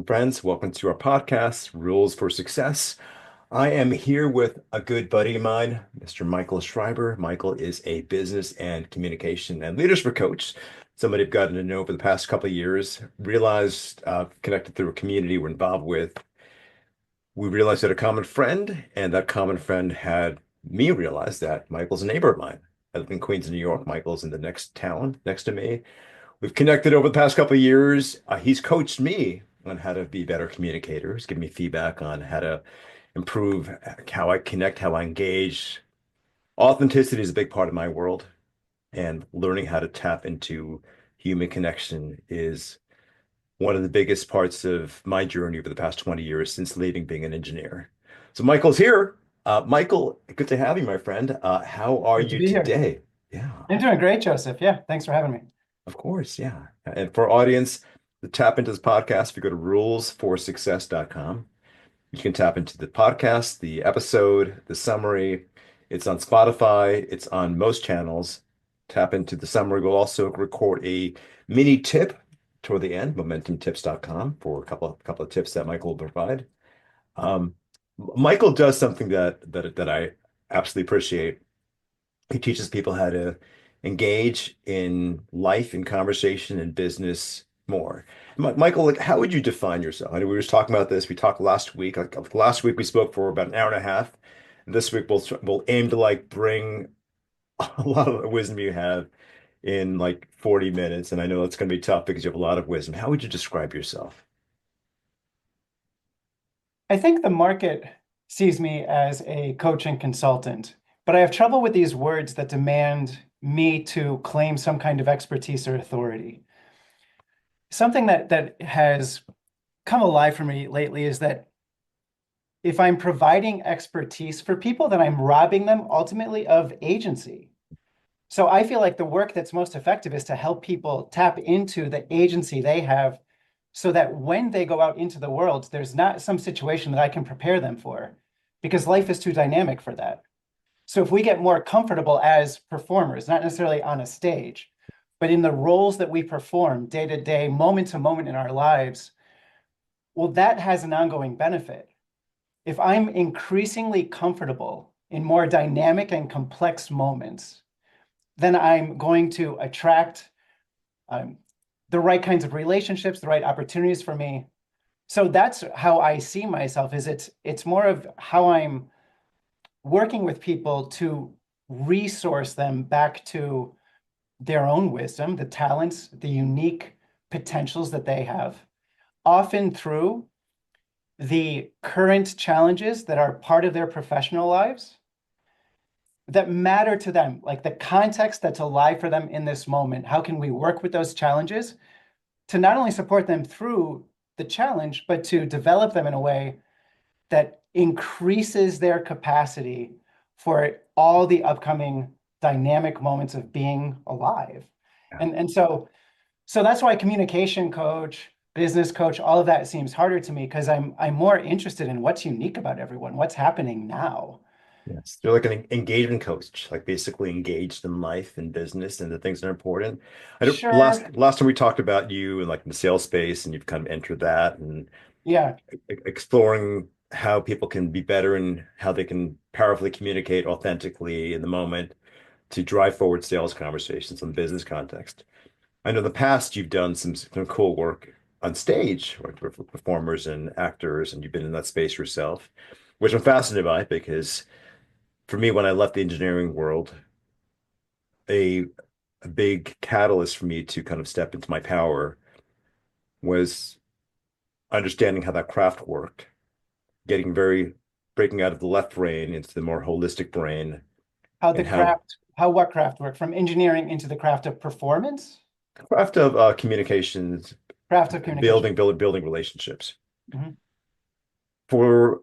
friends. Welcome to our podcast, Rules for Success. I am here with a good buddy of mine, Mr. Michael Schreiber. Michael is a business and communication and leadership coach, somebody I've gotten to know over the past couple of years, realized, connected through a community we're involved with. We realized that a common friend, and that common friend had me realize that Michael's a neighbor of mine. I live in Queens, New York. Michael's in the next town next to me. We've connected over the past couple of years. He's coached me on how to be better communicators, given me feedback on how to improve how I connect, how I engage. Authenticity is a big part of my world, and learning how to tap into human connection is one of the biggest parts of my journey over the past 20 years since leaving being an engineer. So Michael's here. Michael, good to have you, my friend. How are Good to you be here. today? Yeah. I'm doing great, Joseph. Yeah, thanks for having me. Of course, yeah. And for our audience, to tap into this podcast, if you go to rulesforsuccess.com, you can tap into the podcast, the episode, the summary. It's on Spotify, it's on most channels. Tap into the summary. We'll also record a mini tip toward the end, momentumtips.com, for a couple of tips that Michael will provide. Um, Michael does something that I absolutely appreciate. He teaches people how to engage in life, in conversation, and business more. Michael, like, how would you define yourself? I know we were just talking about this. We talked last week. Like last week, we spoke for about an hour and a half. This week, we'll aim to like bring a lot of the wisdom you have in like 40 minutes. And I know it's going to be tough because you have a lot of wisdom. How would you describe yourself? I think the market sees me as a coach and consultant, but I have trouble with these words that demand me to claim some kind of expertise or authority. Something that has come alive for me lately is that if I'm providing expertise for people, then I'm robbing them ultimately of agency. So I feel like the work that's most effective is to help people tap into the agency they have so that when they go out into the world, there's not some situation that I can prepare them for because life is too dynamic for that. So if we get more comfortable as performers, not necessarily on a stage, but in the roles that we perform day to day, moment to moment in our lives, well, that has an ongoing benefit. If I'm increasingly comfortable in more dynamic and complex moments, then I'm going to attract um, the right kinds of relationships, the right opportunities for me. So that's how I see myself. Is it's more of how I'm working with people to resource them back to their own wisdom, the talents, the unique potentials that they have, often through the current challenges that are part of their professional lives that matter to them, like the context that's alive for them in this moment. How can we work with those challenges to not only support them through the challenge, but to develop them in a way that increases their capacity for all the upcoming dynamic moments of being alive. And so that's why communication coach, business coach, all of that seems harder to me because I'm more interested in what's unique about everyone, what's happening now. Yes, they're like an engagement coach, like basically engaged in life and business and the things that are important. I know Sure. last time we talked about you and like the sales space, and you've kind of entered that and Yeah. exploring how people can be better and how they can powerfully communicate authentically in the moment to drive forward sales conversations in the business context. I know in the past you've done some cool work on stage, worked with performers and actors, and you've been in that space yourself, which I'm fascinated by because for me, when I left the engineering world, a, a big catalyst for me to kind of step into my power was understanding how that craft worked, getting very breaking out of the left brain into the more holistic brain, and how How what craft work from engineering into the craft of performance, the craft of communications, craft of communication. building relationships. Mhm. For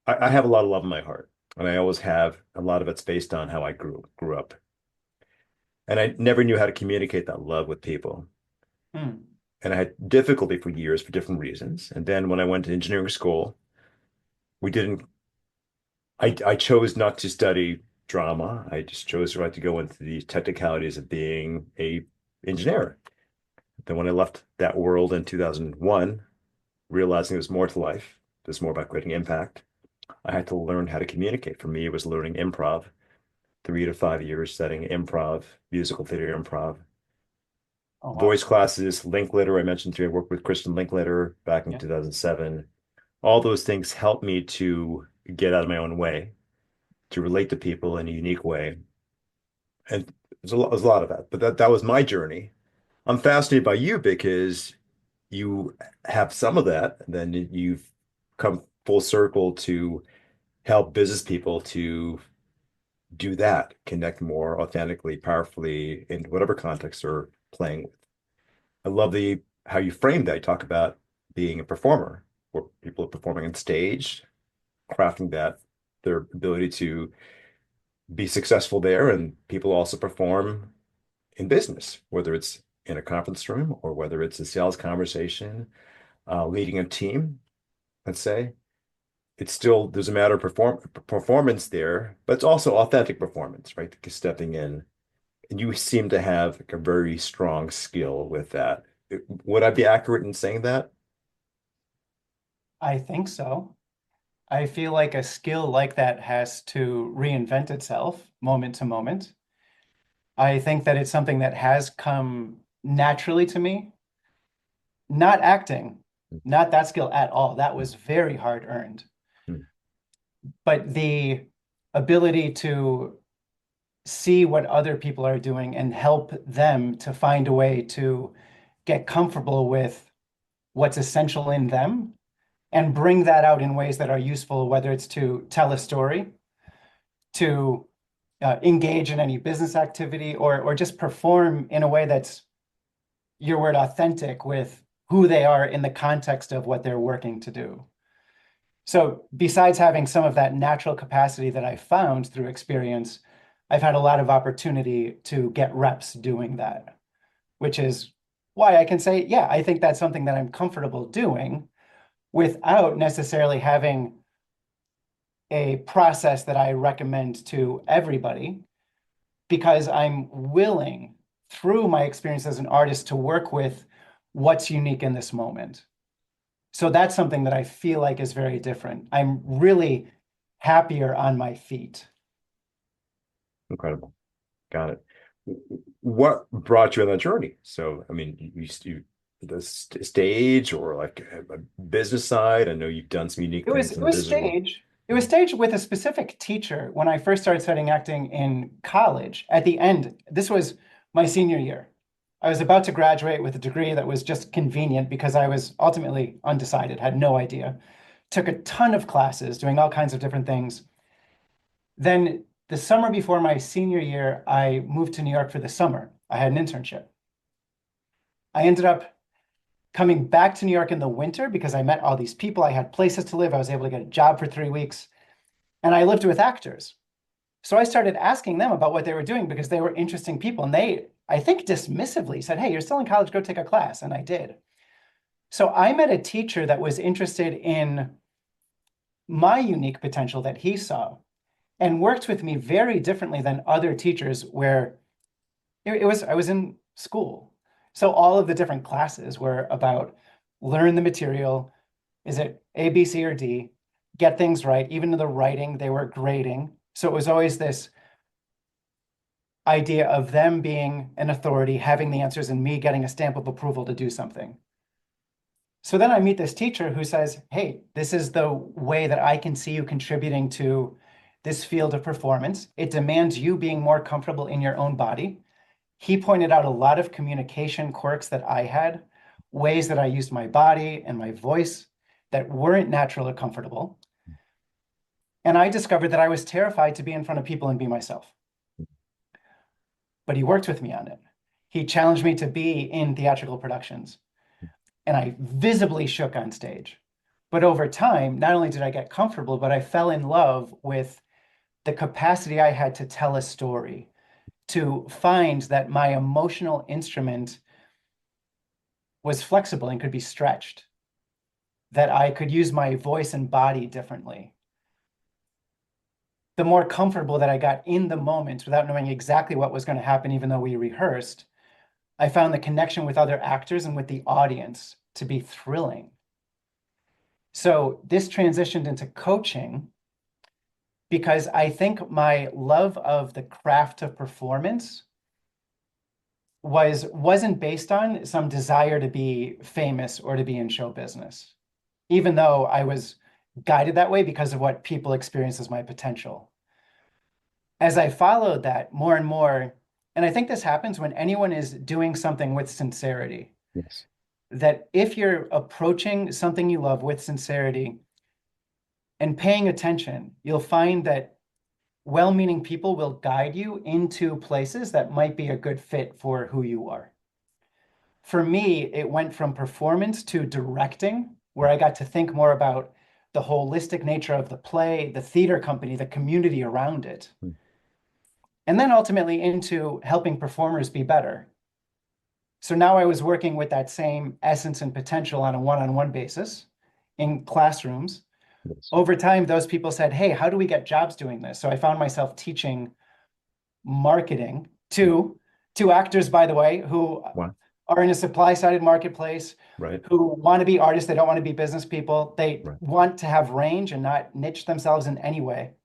I have a lot of love in my heart, and I always have. A lot of it's based on how I grew up, and I never knew how to communicate that love with people. Hmm. And I had difficulty for years for different reasons. And then when I went to engineering school, we didn't, I chose not to study drama. I just chose to go into the technicalities of being a engineer. Then when I left that world in 2001, realizing there's more to life. There's more about creating impact. I had to learn how to communicate. For me, it was learning improv, 3 to 5 years studying improv, musical theater improv, Oh, wow. voice classes, Linklater. I mentioned to you, I worked with Kristen Linklater back in Yeah. 2007. All those things helped me to get out of my own way, to relate to people in a unique way. And there's a lot of that, but that was my journey. I'm fascinated by you because you have some of that, and then you've come full circle to help business people to do that, connect more authentically, powerfully in whatever context they're playing with. I love the how you frame that. You talk about being a performer, where people are performing on stage, crafting that, their ability to be successful there, and people also perform in business, whether it's in a conference room or whether it's a sales conversation, leading a team, let's say. It's still, there's a matter of performance there, but it's also authentic performance, right? Stepping in. And you seem to have like a very strong skill with that. Would I be accurate in saying that? I think so. I feel like a skill like that has to reinvent itself moment to moment. I think that it's something that has come naturally to me, not acting, not that skill at all. That was very hard earned. Hmm. But the ability to see what other people are doing and help them to find a way to get comfortable with what's essential in them and bring that out in ways that are useful, whether it's to tell a story, to engage in any business activity, or just perform in a way that's your word authentic with who they are in the context of what they're working to do. So besides having some of that natural capacity that I found through experience, I've had a lot of opportunity to get reps doing that, which is why I can say, yeah, I think that's something that I'm comfortable doing without necessarily having a process that I recommend to everybody, because I'm willing, through my experience as an artist, to work with what's unique in this moment. So that's something that I feel like is very different. I'm really happier on my feet. Incredible. Got it. What brought you on that journey? So, I mean, the stage or like a business side. I know you've done some unique It was things it in was digital. stage. It was staged with a specific teacher when I first started studying acting in college. At the end, this was my senior year. I was about to graduate with a degree that was just convenient because I was ultimately undecided, had no idea. Took a ton of classes, doing all kinds of different things. Then the summer before my senior year, I moved to New York for the summer. I had an internship. I ended up coming back to New York in the winter because I met all these people. I had places to live. I was able to get a job for 3 weeks, and I lived with actors. So I started asking them about what they were doing because they were interesting people. And they, I think, dismissively said, "Hey, you're still in college, go take a class." And I did. So I met a teacher that was interested in my unique potential that he saw and worked with me very differently than other teachers where it was, I was in school. So all of the different classes were about learn the material. Is it A, B, C, or D? Get things right. Even in the writing, they were grading. So it was always this idea of them being an authority, having the answers, and me getting a stamp of approval to do something. So then I meet this teacher who says, "Hey, this is the way that I can see you contributing to this field of performance. It demands you being more comfortable in your own body." He pointed out a lot of communication quirks that I had, ways that I used my body and my voice that weren't natural or comfortable. And I discovered that I was terrified to be in front of people and be myself. But he worked with me on it. He challenged me to be in theatrical productions, and I visibly shook on stage. But over time, not only did I get comfortable, but I fell in love with the capacity I had to tell a story, to find that my emotional instrument was flexible and could be stretched, that I could use my voice and body differently. The more comfortable that I got in the moment without knowing exactly what was going to happen, even though we rehearsed, I found the connection with other actors and with the audience to be thrilling. So this transitioned into coaching because I think my love of the craft of performance wasn't based on some desire to be famous or to be in show business, even though I was guided that way because of what people experience as my potential. As I followed that more and more, and I think this happens when anyone is doing something with sincerity, Yes. that if you're approaching something you love with sincerity and paying attention, you'll find that well-meaning people will guide you into places that might be a good fit for who you are. For me, it went from performance to directing, where I got to think more about the holistic nature of the play, the theater company, the community around it, Mm. and then ultimately into helping performers be better. So now I was working with that same essence and potential on a one-on-one basis in classrooms. Yes. Over time, those people said, "Hey, how do we get jobs doing this?" So I found myself teaching marketing to actors, by the way, who Wow. are in a supply-sided marketplace, Right. who want to be artists. They don't want to be business people. They Right. want to have range and not niche themselves in any way,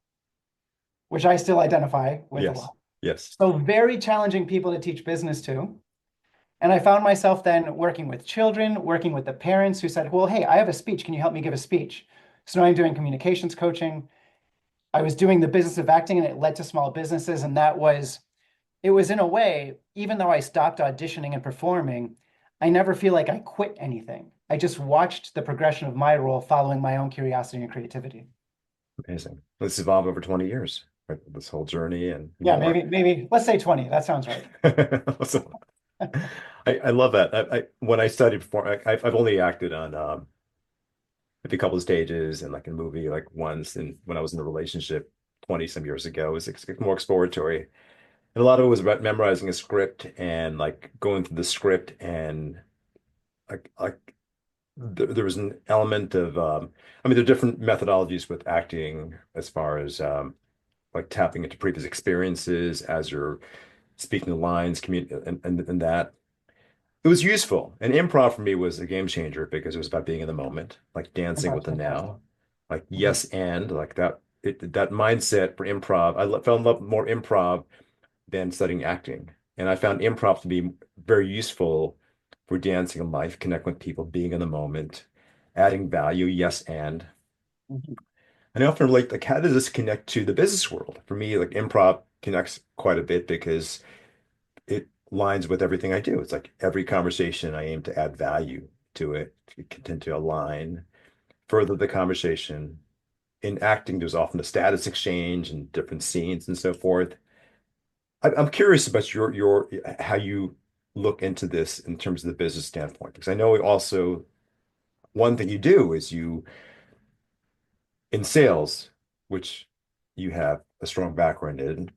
which I still identify with a Yes. lot. Yes. So very challenging people to teach business to. And I found myself then working with children, working with the parents who said, well, hey, I have a speech. Can you help me give a speech? So now I'm doing communications coaching. I was doing the business of acting and it led to small businesses. And it was in a way, even though I stopped auditioning and performing, I never feel like I quit anything. I just watched the progression of my role following my own curiosity and creativity. Amazing. This evolved over 20 years, right? This whole journey and Yeah, more. maybe let's say 20. That sounds right. So, I love that. When I studied before, I've only acted on maybe a couple of stages and like a movie like once, and when I was in a relationship 20 some years ago, it was more exploratory. And a lot of it was about memorizing a script and like going through the script and like there was an element of I mean there are different methodologies with acting as far as like tapping into previous experiences as you're speaking the lines, and that. It was useful. And improv for me was a game changer because it was about being in the moment, like dancing with Improv's the fantastic. now, like Mhm. yes and like that. That mindset for improv. Fell in love with more improv than studying acting, and I found improv to be very useful for dancing in life, connecting with people, being in the moment, adding value. Yes and. Mhm. And I often relate like how does this connect to the business world? For me, like improv connects quite a bit because it lines with everything I do. It's like every conversation I aim to add value to it, to tend to align, further the conversation. In acting, there's often a status exchange and different scenes and so forth. I'm curious about your how you look into this in terms of the business standpoint, because I know also one thing you do is you in sales, which you have a strong background in,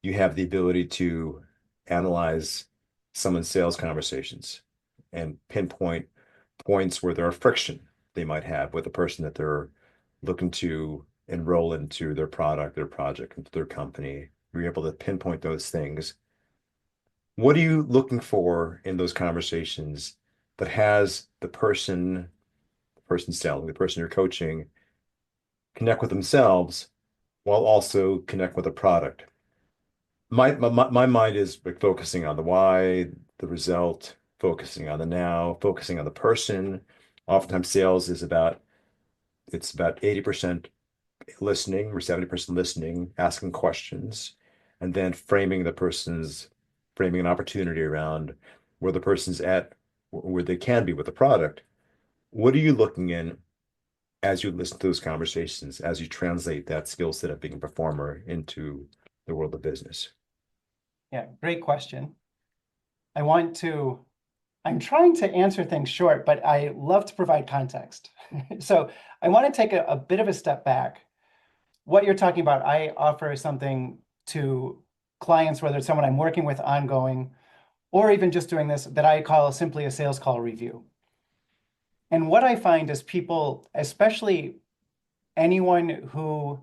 you have the ability to analyze someone's sales conversations and pinpoint points where there are friction they might have with the person that they're looking to enroll into their product, their project, into their company. You're able to pinpoint those things. What are you looking for in those conversations that has the person selling, the person you're coaching, connect with themselves while also connect with a product? My mind is like focusing on the why, the result, focusing on the now, focusing on the person. Oftentimes sales is about it's about 80% listening or 70% listening, asking questions, and then framing an opportunity around where the person's at, where they can be with the product. What are you looking in as you listen to those conversations, as you translate that skill set of being a performer into the world of business? Yeah, great question. I want to, I'm trying to answer things short, but I love to provide context. So I want to take a bit of a step back. What you're talking about, I offer something to clients, whether it's someone I'm working with ongoing, or even just doing this that I call simply a sales call review. And what I find is people, especially anyone who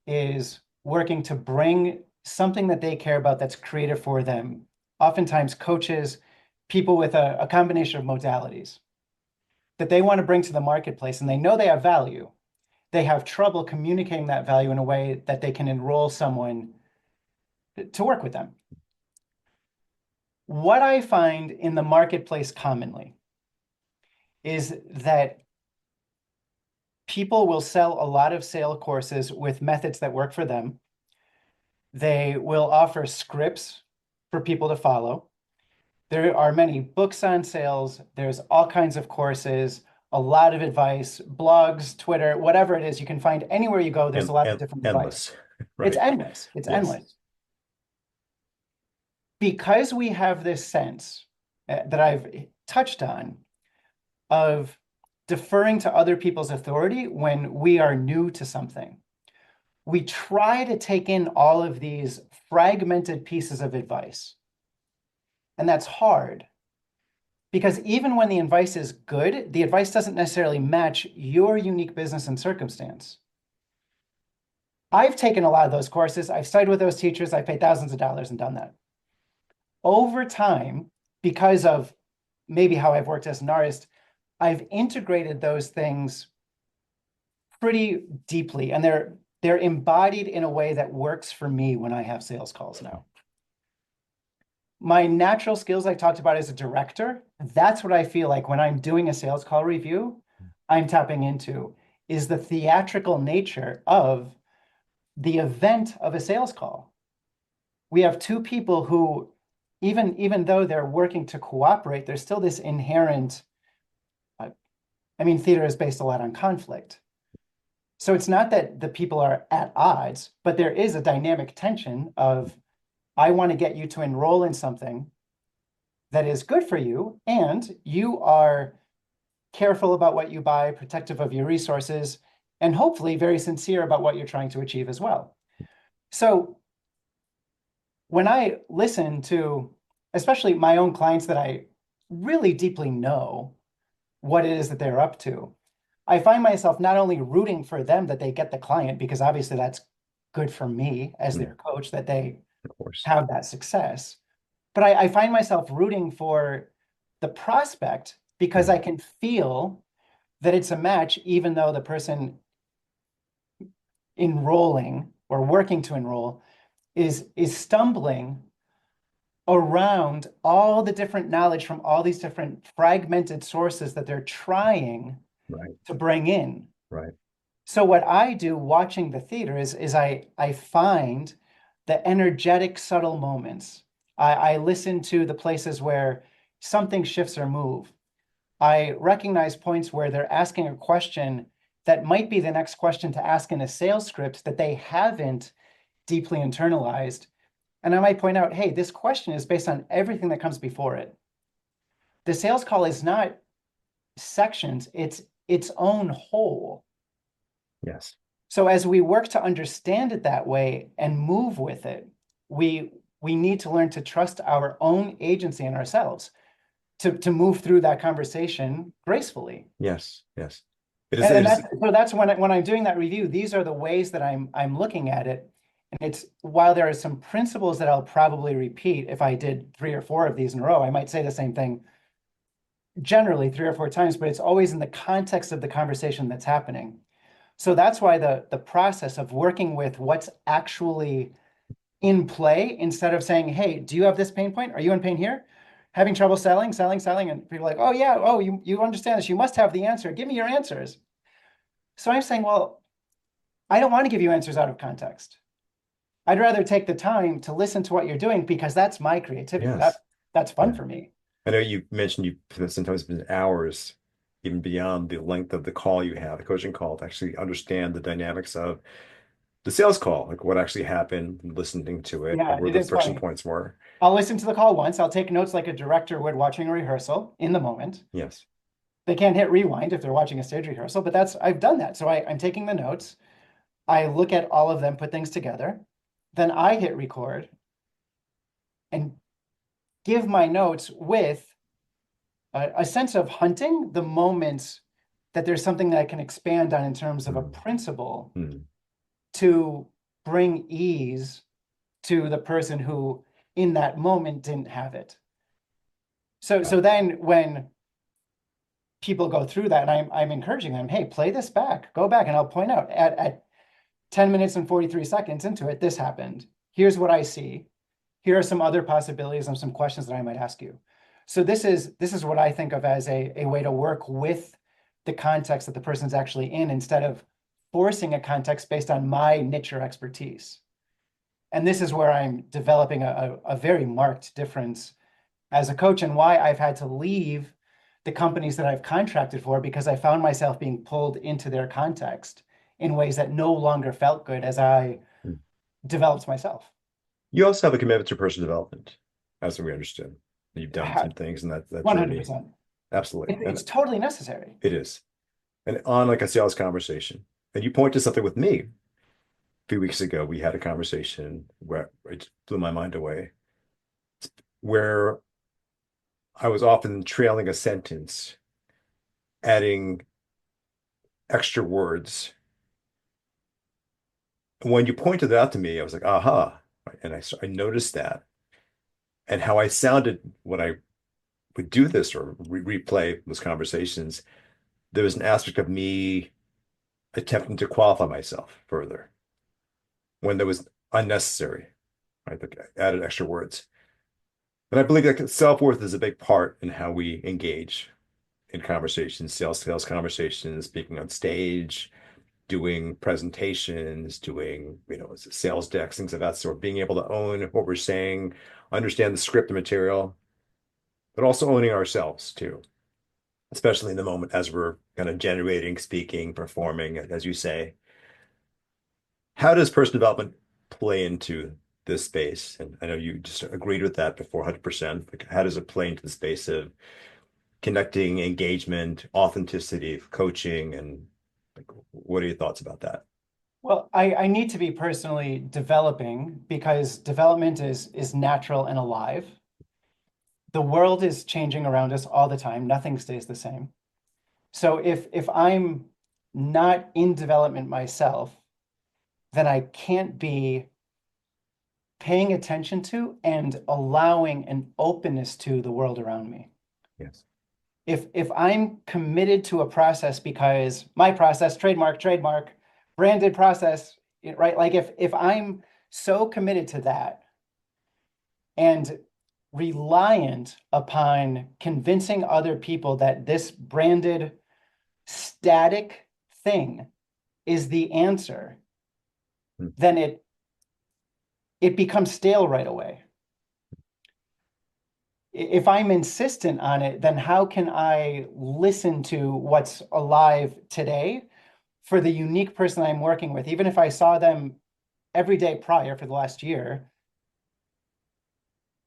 is working to bring something that they care about that's creative for them, oftentimes coaches, people with a combination of modalities. that they want to bring to the marketplace, and they know they have value. They have trouble communicating that value in a way that they can enroll someone to work with them. What I find in the marketplace commonly is that people will sell a lot of sale courses with methods that work for them. They will offer scripts for people to follow. There are many books on sales. There's all kinds of courses, a lot of advice, blogs, Twitter, whatever it is. You can find anywhere you go, there's a lot of And different advice. endless, It's right? endless. It's Yes. endless. Because we have this sense that I've touched on of deferring to other people's authority when we are new to something, we try to take in all of these fragmented pieces of advice. And that's hard because even when the advice is good, the advice doesn't necessarily match your unique business and circumstance. I've taken a lot of those courses. I've studied with those teachers. I've paid thousands of dollars and done that. Over time, because of maybe how I've worked as an artist, I've integrated those things pretty deeply, and they're embodied in a way that works for me when I have sales calls now. My natural skills I talked about as a director, that's what I feel like when I'm doing a sales call review, I'm tapping into is the theatrical nature of the event of a sales call. We have two people who, even though they're working to cooperate, there's still this inherent, I mean, theater is based a lot on conflict. So it's not that the people are at odds, but there is a dynamic tension of, I want to get you to enroll in something that is good for you, and you are careful about what you buy, protective of your resources, and hopefully very sincere about what you're trying to achieve as well. So when I listen to, especially my own clients that I really deeply know what it is that they're up to, I find myself not only rooting for them that they get the client, because obviously that's good for me as their coach, that they Of course. have that success. But I find myself rooting for the prospect because I can feel that it's a match, even though the person enrolling or working to enroll is stumbling around all the different knowledge from all these different fragmented sources that they're trying Right. to bring in. Right. So what I do watching the theater is I find the energetic, subtle moments. I listen to the places where something shifts or move. I recognize points where they're asking a question that might be the next question to ask in a sales script that they haven't deeply internalized. And I might point out, hey, this question is based on everything that comes before it. The sales call is not sections, it's its own whole. Yes. So as we work to understand it that way and move with it, we need to learn to trust our own agency in ourselves to move through that conversation gracefully. Yes. Yes. It is. And It is. that's when I'm doing that review, these are the ways that I'm looking at it. And it's while there are some principles that I'll probably repeat if I did 3 or 4 of these in a row, I might say the same thing generally 3 or 4 times, but it's always in the context of the conversation that's happening. So that's why the process of working with what's actually in play instead of saying, hey, do you have this pain point? Are you in pain here? Having trouble selling? And people are like, oh yeah, oh, you understand this. You must have the answer. Give me your answers. So I'm saying, well, I don't want to give you answers out of context. I'd rather take the time to listen to what you're doing because that's my creativity. Yes. That's fun Yeah. for me. I know you mentioned you sometimes been hours, even beyond the length of the call you have, the coaching call, to actually understand the dynamics of the sales call, like what actually happened, listening to it, Yeah, where it the is friction funny. points were. I'll listen to the call once. I'll take notes like a director would watching a rehearsal in the moment. Yes. They can't hit rewind if they're watching a stage rehearsal, but I've done that. So I'm taking the notes. I look at all of them, put things together. Then I hit record and give my notes with a sense of hunting the moments that there's something that I can expand on in terms of a principle to bring ease to the person who in that moment didn't have it. So then when people go through that, and I'm encouraging them, hey, play this back, go back, and I'll point out at 10 minutes and 43 seconds into it, this happened. Here's what I see. Here are some other possibilities and some questions that I might ask you. So this is what I think of as a way to work with the context that the person's actually in, instead of forcing a context based on my niche or expertise. And this is where I'm developing a very marked difference as a coach, and why I've had to leave the companies that I've contracted for, because I found myself being pulled into their context in ways that no longer felt good as I developed myself. You also have a commitment to personal development, as we understood. You've done some things in that journey. 100%. Absolutely. And It's totally necessary. it is. And on like a sales conversation, and you point to something with me. A few weeks ago, we had a conversation where it blew my mind away, where I was often trailing a sentence, adding extra words. When you pointed it out to me, I was like, aha. And I noticed that and how I sounded when I would do this or replay those conversations. There was an aspect of me attempting to qualify myself further when there was unnecessary, right? Like added extra words. And I believe that self-worth is a big part in how we engage in conversations, sales conversations, speaking on stage, doing presentations, doing, sales decks, things of that sort, being able to own what we're saying, understand the script material, but also owning ourselves too, especially in the moment as we're kind of generating, speaking, performing, as you say. How does personal development play into this space? And I know you just agreed with that before 100%. Like, how does it play into the space of connecting, engagement, authenticity, coaching, and like, what are your thoughts about that? Well, I need to be personally developing, because development is natural and alive. The world is changing around us all the time. Nothing stays the same. So if I'm not in development myself, then I can't be paying attention to and allowing an openness to the world around me. Yes. If I'm committed to a process because my process, trademark, branded process, right? Like if I'm so committed to that and reliant upon convincing other people that this branded static thing is the answer, Hmm. then it becomes stale right away. If I'm insistent on it, then how can I listen to what's alive today for the unique person I'm working with? Even if I saw them every day prior for the last year,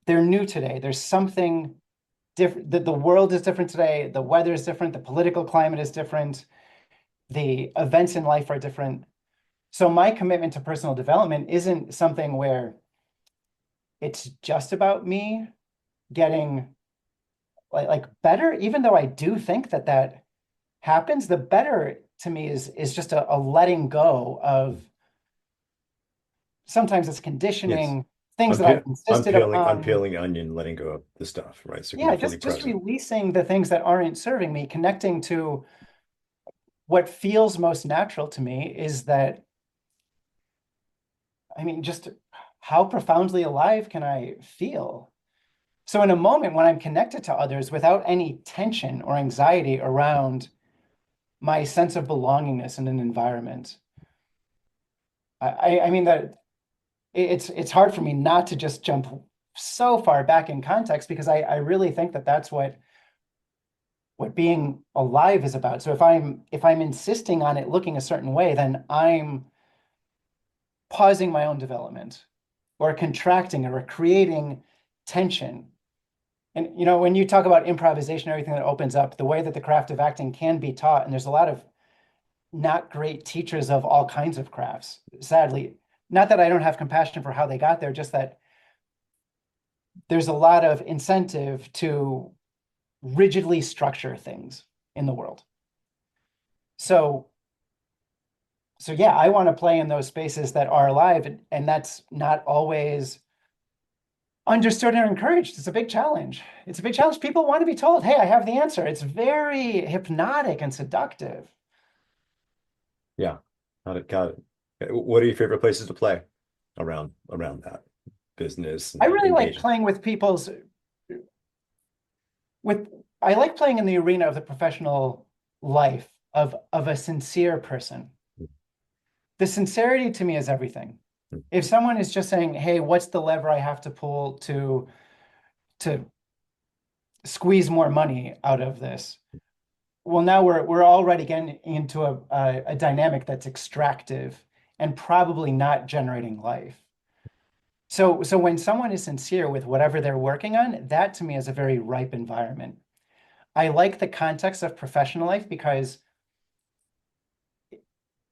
they're new today. There's something different. The world is different today. The weather is different. The political climate is different. The events in life are different. So my commitment to personal development isn't something where it's just about me getting like better, even though I do think that that happens. The better to me is just a letting go of, sometimes it's Yes. conditioning, things that I've insisted upon. Unpeeling the onion, letting go of the stuff, right? So you can Yeah, be fully just present. releasing the things that aren't serving me, connecting to what feels most natural to me. Is that, I mean, just how profoundly alive can I feel? So in a moment when I'm connected to others without any tension or anxiety around my sense of belongingness in an environment, I mean that it's hard for me not to just jump so far back in context, because I really think that that's what being alive is about. So if I'm insisting on it looking a certain way, then I'm pausing my own development, or contracting, or creating tension. And when you talk about improvisation, everything that opens up, the way that the craft of acting can be taught, and there's a lot of not great teachers of all kinds of crafts, sadly. Not that I don't have compassion for how they got there, just that there's a lot of incentive to rigidly structure things in the world. So yeah, I want to play in those spaces that are alive, and that's not always understood and encouraged. It's a big challenge. It's a big challenge. People want to be told, hey, I have the answer. It's very hypnotic and seductive. Yeah. Got it. What are your favorite places to play around that business I and really like engaging? playing with people's with I like playing in the arena of the professional life of a sincere person. The sincerity to me is everything. If someone is just saying, "Hey, what's the lever I have to pull to squeeze more money out of this?" Well, now we're already getting into a dynamic that's extractive and probably not generating life. So when someone is sincere with whatever they're working on, that to me is a very ripe environment. I like the context of professional life because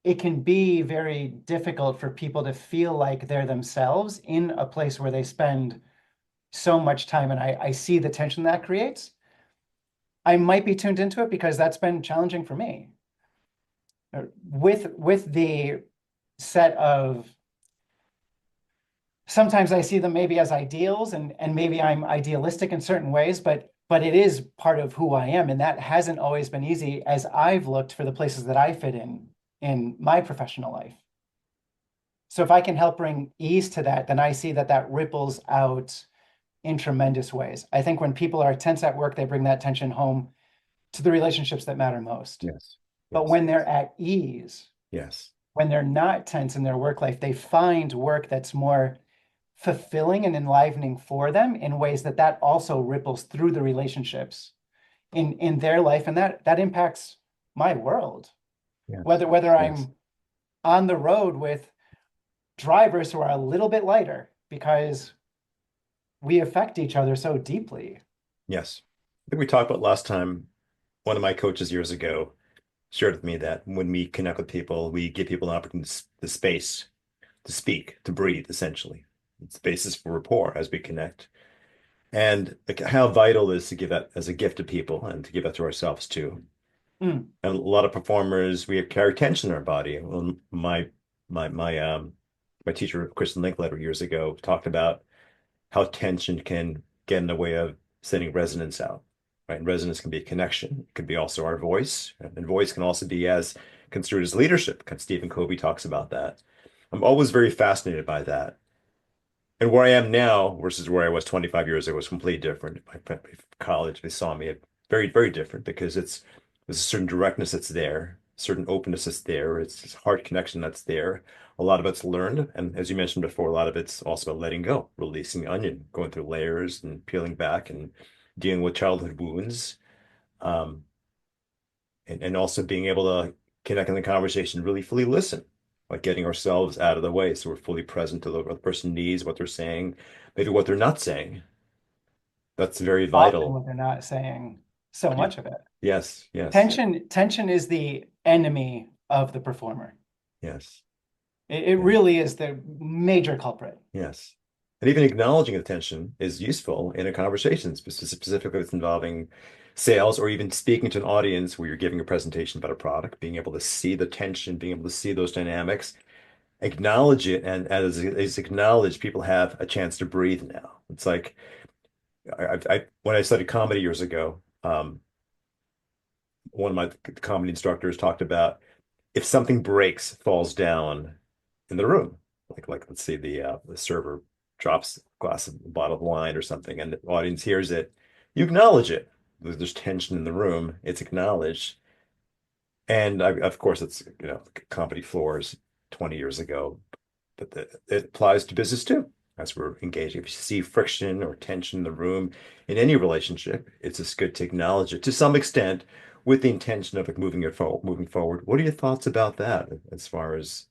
it can be very difficult for people to feel like they're themselves in a place where they spend so much time. And I see the tension that creates. I might be tuned into it because that's been challenging for me. With the set of sometimes I see them maybe as ideals and maybe I'm idealistic in certain ways, but it is part of who I am. And that hasn't always been easy as I've looked for the places that I fit in my professional life. So if I can help bring ease to that, then I see that that ripples out in tremendous ways. I think when people are tense at work, they bring that tension home to the relationships that matter most. Yes. But Yes. when they're at ease, Yes. when they're not tense in their work life, they find work that's more fulfilling and enlivening for them in ways that that also ripples through the relationships in their life, and that impacts my world. Yes. Whether Yes. I'm on the road with drivers who are a little bit lighter because we affect each other so deeply. Yes. I think we talked about last time, one of my coaches years ago shared with me that when we connect with people, we give people an opportunity, the space to speak, to breathe, essentially. It's the basis for rapport as we connect. And like how vital it is to give that as a gift to people and to give that to ourselves too. Mm. And a lot of performers, we carry tension in our body. Well, my teacher, Kristen Linkletter, years ago, talked about how tension can get in the way of sending resonance out, right? And resonance can be a connection. It could be also our voice, and voice can also be as construed as leadership. Stephen Covey talks about that. I'm always very fascinated by that. And where I am now versus where I was 25 years ago was completely different. My college, they saw me very, very different because there's a certain directness that's there, certain openness that's there. It's this heart connection that's there. A lot of it's learned. And as you mentioned before, a lot of it's also about letting go, releasing the onion, going through layers and peeling back and dealing with childhood wounds. Um, and also being able to connect in the conversation, really fully listen, like getting ourselves out of the way so we're fully present to what the person needs, what they're saying, maybe what they're not saying. That's very Often vital. what they're not saying so Yeah. much of it. Yes, yes, Tension is the enemy of the performer. yes, It yeah, really is the major culprit. yes. And even acknowledging attention is useful in a conversation, specifically if it's involving sales or even speaking to an audience where you're giving a presentation about a product, being able to see the tension, being able to see those dynamics, acknowledge it, and as it's acknowledged, people have a chance to breathe now. It's like I when I studied comedy years ago, one of my comedy instructors talked about if something breaks, falls down in the room, like let's say the server drops a glass of bottle of wine or something, and the audience hears it, you acknowledge it. There's tension in the room, it's acknowledged. And of course, it's comedy floors 20 years ago, but it applies to business too. As we're engaging, if you see friction or tension in the room in any relationship, it's just good to acknowledge it to some extent with the intention of like moving forward. What are your thoughts about that as far as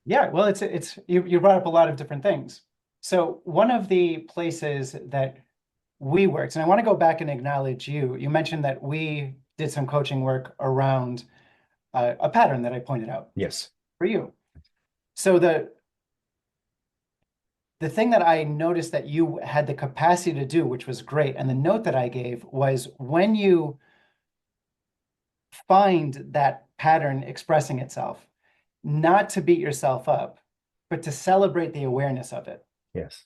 Yeah, well, it's you brought up a lot of different things. So one of the places that we worked, and I want to go back and acknowledge you. You mentioned that we did some coaching work around a pattern that I pointed out yes, for you. So the thing that I noticed that you had the capacity to do, which was great, and the note that I gave was when you find that pattern expressing itself, not to beat yourself up, but to celebrate the awareness of it. yes,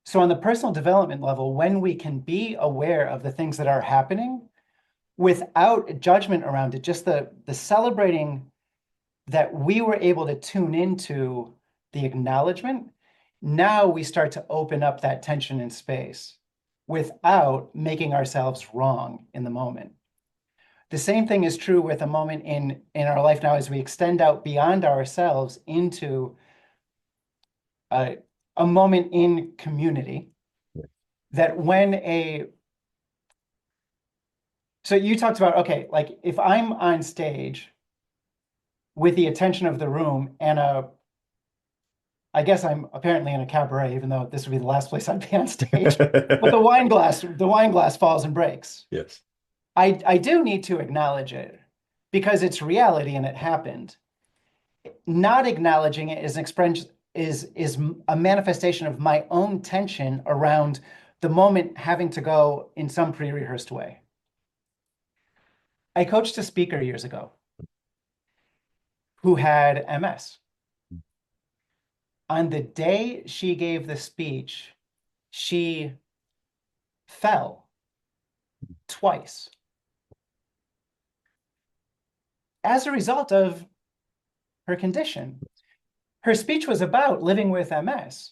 So on the personal development level, when we can be aware of the things that are happening without judgment around it, just the celebrating that we were able to tune into the acknowledgement, now we start to open up that tension in space without making ourselves wrong in the moment. The same thing is true with a moment in our life now as we extend out beyond ourselves into a, a moment in community that when a so you talked about, okay, like if I'm on stage with the attention of the room and I guess I'm apparently in a cabaret, even though this would be the last place I'd be on stage. But the wine glass falls and breaks. Yes. I do need to acknowledge it because it's reality and it happened. Not acknowledging it is an expression is a manifestation of my own tension around the moment having to go in some pre-rehearsed way. I coached a speaker years ago who had MS. On the day she gave the speech, she fell twice as a result of her condition. Her speech was about living with MS,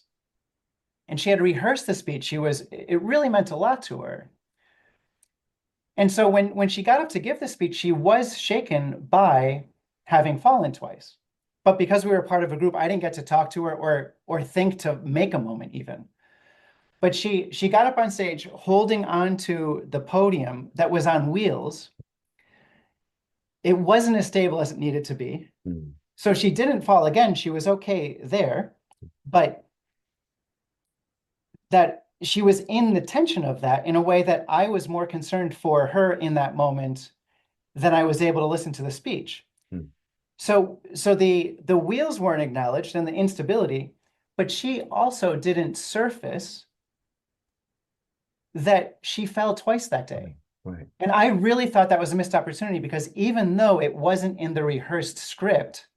and she had rehearsed the speech. It really meant a lot to her. And so when she got up to give the speech, she was shaken by having fallen twice. But because we were part of a group, I didn't get to talk to her or think to make a moment even. But she got up on stage holding on to the podium that was on wheels. It wasn't as stable as it needed to be. Mm. So she didn't fall again. She was okay there, but that she was in the tension of that in a way that I was more concerned for her in that moment than I was able to listen to the speech. Mm. So the wheels weren't acknowledged and the instability, but she also didn't surface that she fell twice that day. Right. And I really thought that was a missed opportunity because even though it wasn't in the rehearsed script,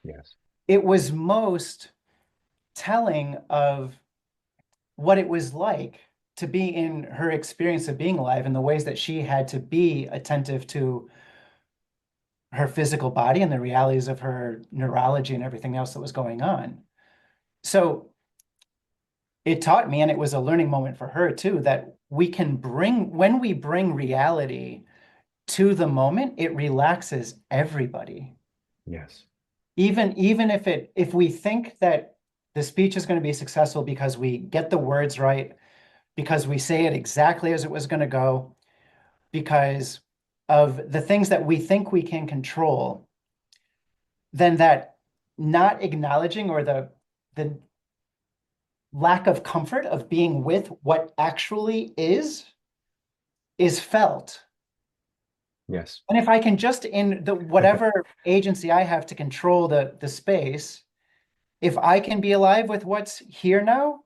Yes. it was most telling of what it was like to be in her experience of being alive and the ways that she had to be attentive to her physical body and the realities of her neurology and everything else that was going on. So it taught me, and it was a learning moment for her too, that when we bring reality to the moment, it relaxes everybody. Yes. Even if we think that the speech is going to be successful because we get the words right, because we say it exactly as it was going to go, because of the things that we think we can control, then that not acknowledging or the lack of comfort of being with what actually is felt. Yes. And if I can just in the whatever agency I have to control the space, if I can be alive with what's here now,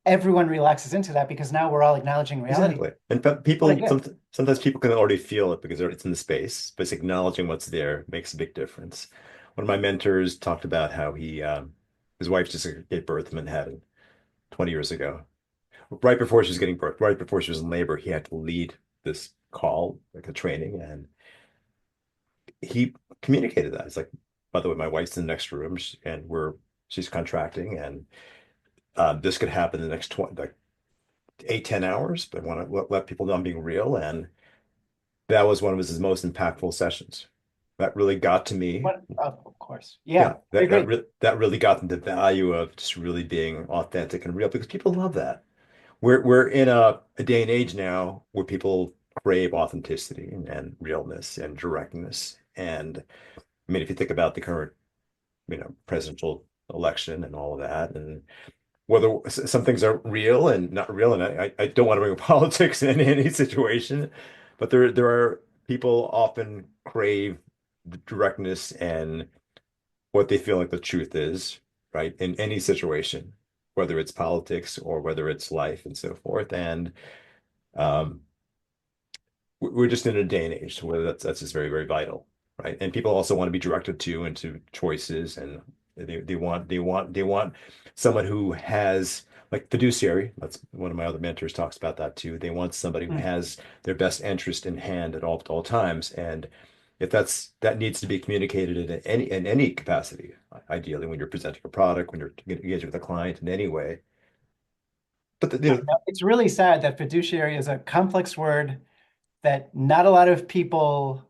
everyone relaxes into that because now we're all acknowledging reality. Exactly. And What a people, gift. sometimes people can already feel it because it's in the space, but it's acknowledging what's there makes a big difference. One of my mentors talked about how his wife just gave birth in Manhattan 20 years ago. Right before she was getting birth, right before she was in labor, he had to lead this call, like a training, and he communicated that. It's like, by the way, my wife's in the next room, and she's contracting, and this could happen in the next 20, like 8, 10 hours, but I want to let people know I'm being real. And that was one of his most impactful sessions. That really got to me. What, of course. Yeah, Yeah, I agree. that really got into the value of just really being authentic and real because people love that. We're in a day and age now where people crave authenticity and realness and directness. And I mean, if you think about the current, presidential election and all of that, and whether some things are real and not real, and I don't want to bring politics in any situation, but there are people often crave the directness and what they feel like the truth is, right? In any situation, whether it's politics or whether it's life and so forth. And um, we're just in a day and age where that's just very, very vital, right? And people also want to be directed to into choices, and they want someone who has like fiduciary. That's one of my other mentors talks about that too. They want somebody who Mm. has their best interest in hand at all times. And if that needs to be communicated in any capacity, ideally when you're presenting a product, when you're engaging with a client in any way. But I know. It's really sad that fiduciary is a complex word that not a lot of people,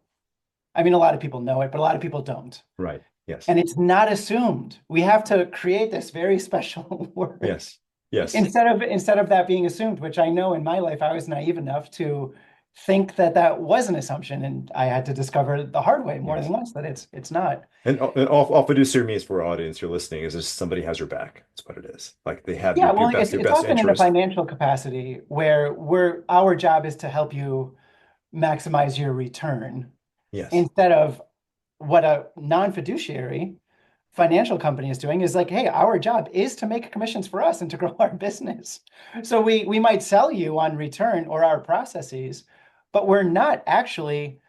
I mean, a lot of people know it, but a lot of people don't. right. Yes. And it's not assumed. We have to create this very special word Yes. Yes. instead of that being assumed, which I know in my life I was naive enough to think that that was an assumption, and I had to discover the hard way more than Yes. once that it's not. And all fiduciary means for our audience you're listening is just somebody has your back. That's what it is. Like they have Yeah, well, your it's best often in a interest. financial capacity where our job is to help you maximize your return Yes. instead of what a non-fiduciary financial company is doing is like, hey, our job is to make commissions for us and to grow our business. So we might sell you on return or our processes, but we're not actually,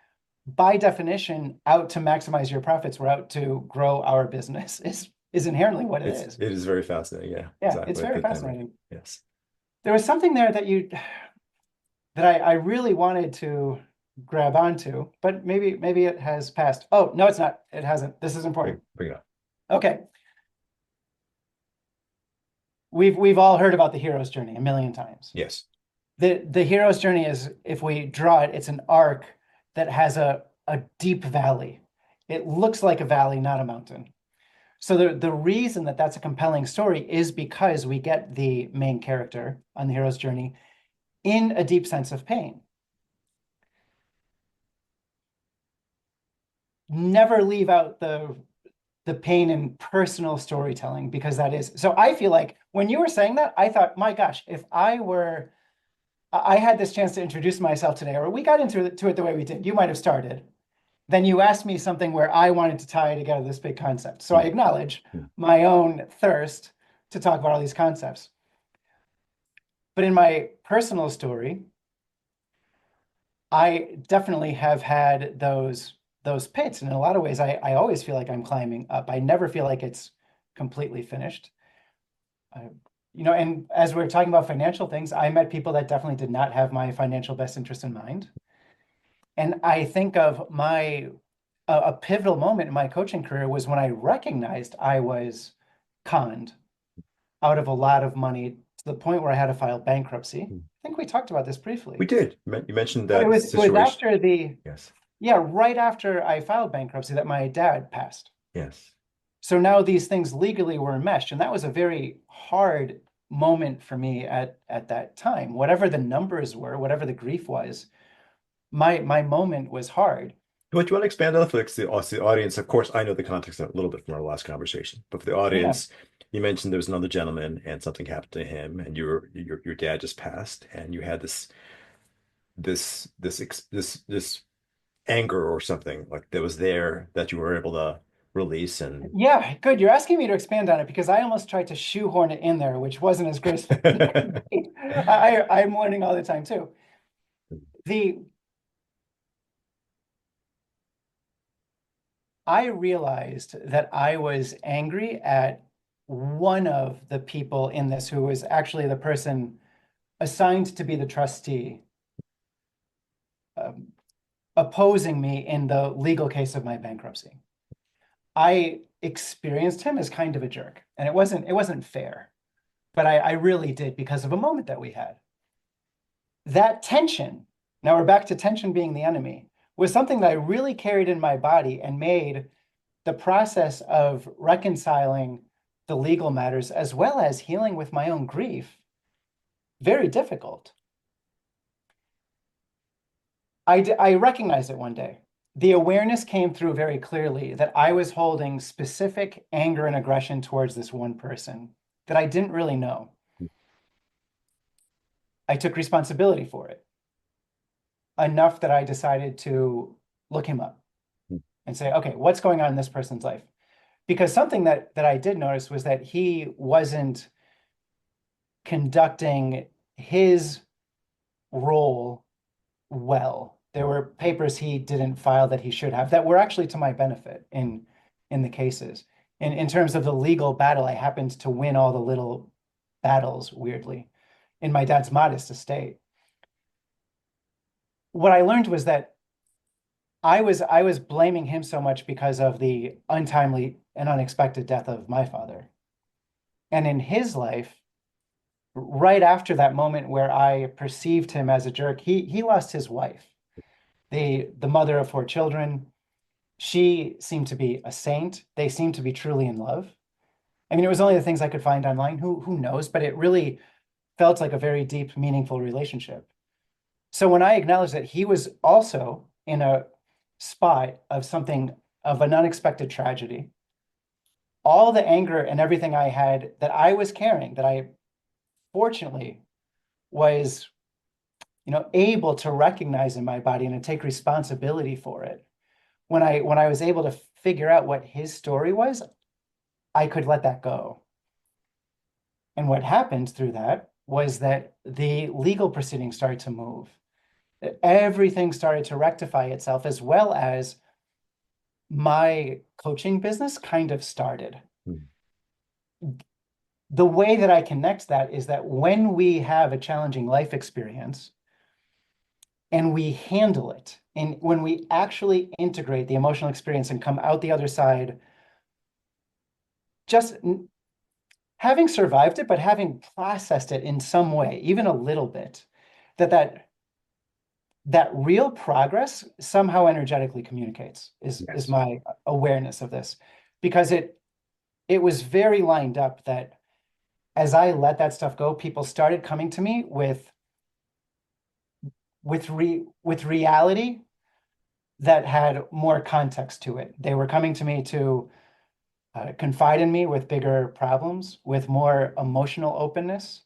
by definition, out to maximize your profits. We're out to grow our business, is inherently what it is. It is very fascinating. Yeah, Yeah, it's exactly. very Good memory. fascinating. Yes. There was something there that I really wanted to grab onto, but maybe it has passed. Oh, no, it's not. It hasn't. This is important. Bring it up. Okay. We've all heard about the hero's journey a million times. Yes. The hero's journey is, if we draw it, it's an arc that has a deep valley. It looks like a valley, not a mountain. So the reason that that's a compelling story is because we get the main character on the hero's journey in a deep sense of pain. Never leave out the pain in personal storytelling, because that is so. I feel like when you were saying that, I thought, my gosh, if I had this chance to introduce myself today, or we got into it the way we did, you might have started. Then you asked me something where I wanted to tie together this big concept. So I Hmm. acknowledge Hmm. my own thirst to talk about all these concepts. But in my personal story, I definitely have had those pits. And in a lot of ways, I always feel like I'm climbing up. I never feel like it's completely finished. Uh, and as we're talking about financial things, I met people that definitely did not have my financial best interest in mind. And I think of a pivotal moment in my coaching career was when I recognized I was conned out of a lot of money to the point where I had to file bankruptcy. Hmm. I think we talked about this We briefly, did. You mentioned but it that was it was situation. after the Yes. yeah, right after I filed bankruptcy that my dad passed. Yes. So now these things legally were enmeshed, and that was a very hard moment for me at that time. Whatever the numbers were, whatever the grief was, my moment was hard. What you want to expand on for the audience? Of course, I know the context a little bit from our last conversation, but for the Yeah. audience, you mentioned there was another gentleman and something happened to him, and your dad just passed, and you had this anger or something like that was there that you were able to release and Yeah, good. You're asking me to expand on it because I almost tried to shoehorn it in there, which wasn't as graceful as it could be. I'm learning all the time too. The I realized that I was angry at one of the people in this who was actually the person assigned to be the trustee, um, opposing me in the legal case of my bankruptcy. I experienced him as kind of a jerk, and it wasn't fair, but I really did because of a moment that we had. That tension, now we're back to tension being the enemy, was something that I really carried in my body and made the process of reconciling the legal matters as well as healing with my own grief very difficult. I recognized it one day. The awareness came through very clearly that I was holding specific anger and aggression towards this one person that I didn't really know. I took responsibility for it enough that I decided to look him up and say, okay, what's going on in this person's life? Because something that I did notice was that he wasn't conducting his role well. There were papers he didn't file that he should have that were actually to my benefit in the cases. In terms of the legal battle, I happened to win all the little battles, weirdly, in my dad's modest estate. What I learned was that I was blaming him so much because of the untimely and unexpected death of my father. And in his life, right after that moment where I perceived him as a jerk, he lost his wife, the mother of four children. She seemed to be a saint. They seemed to be truly in love. I mean, it was only the things I could find online. Who knows? But it really felt like a very deep, meaningful relationship. So when I acknowledged that he was also in a spot of something of an unexpected tragedy, all the anger and everything I had that I was carrying, that I fortunately was, able to recognize in my body and to take responsibility for it. When I was able to figure out what his story was, I could let that go. And what happened through that was that the legal proceedings started to move. Everything started to rectify itself, as well as my coaching business kind of started. Hmm. The way that I connect that is that when we have a challenging life experience and we handle it, and when we actually integrate the emotional experience and come out the other side, just having survived it, but having processed it in some way, even a little bit, that real progress somehow energetically communicates is Yes. my awareness of this, because it was very lined up that as I let that stuff go, people started coming to me with reality that had more context to it. They were coming to me to confide in me with bigger problems, with more emotional openness.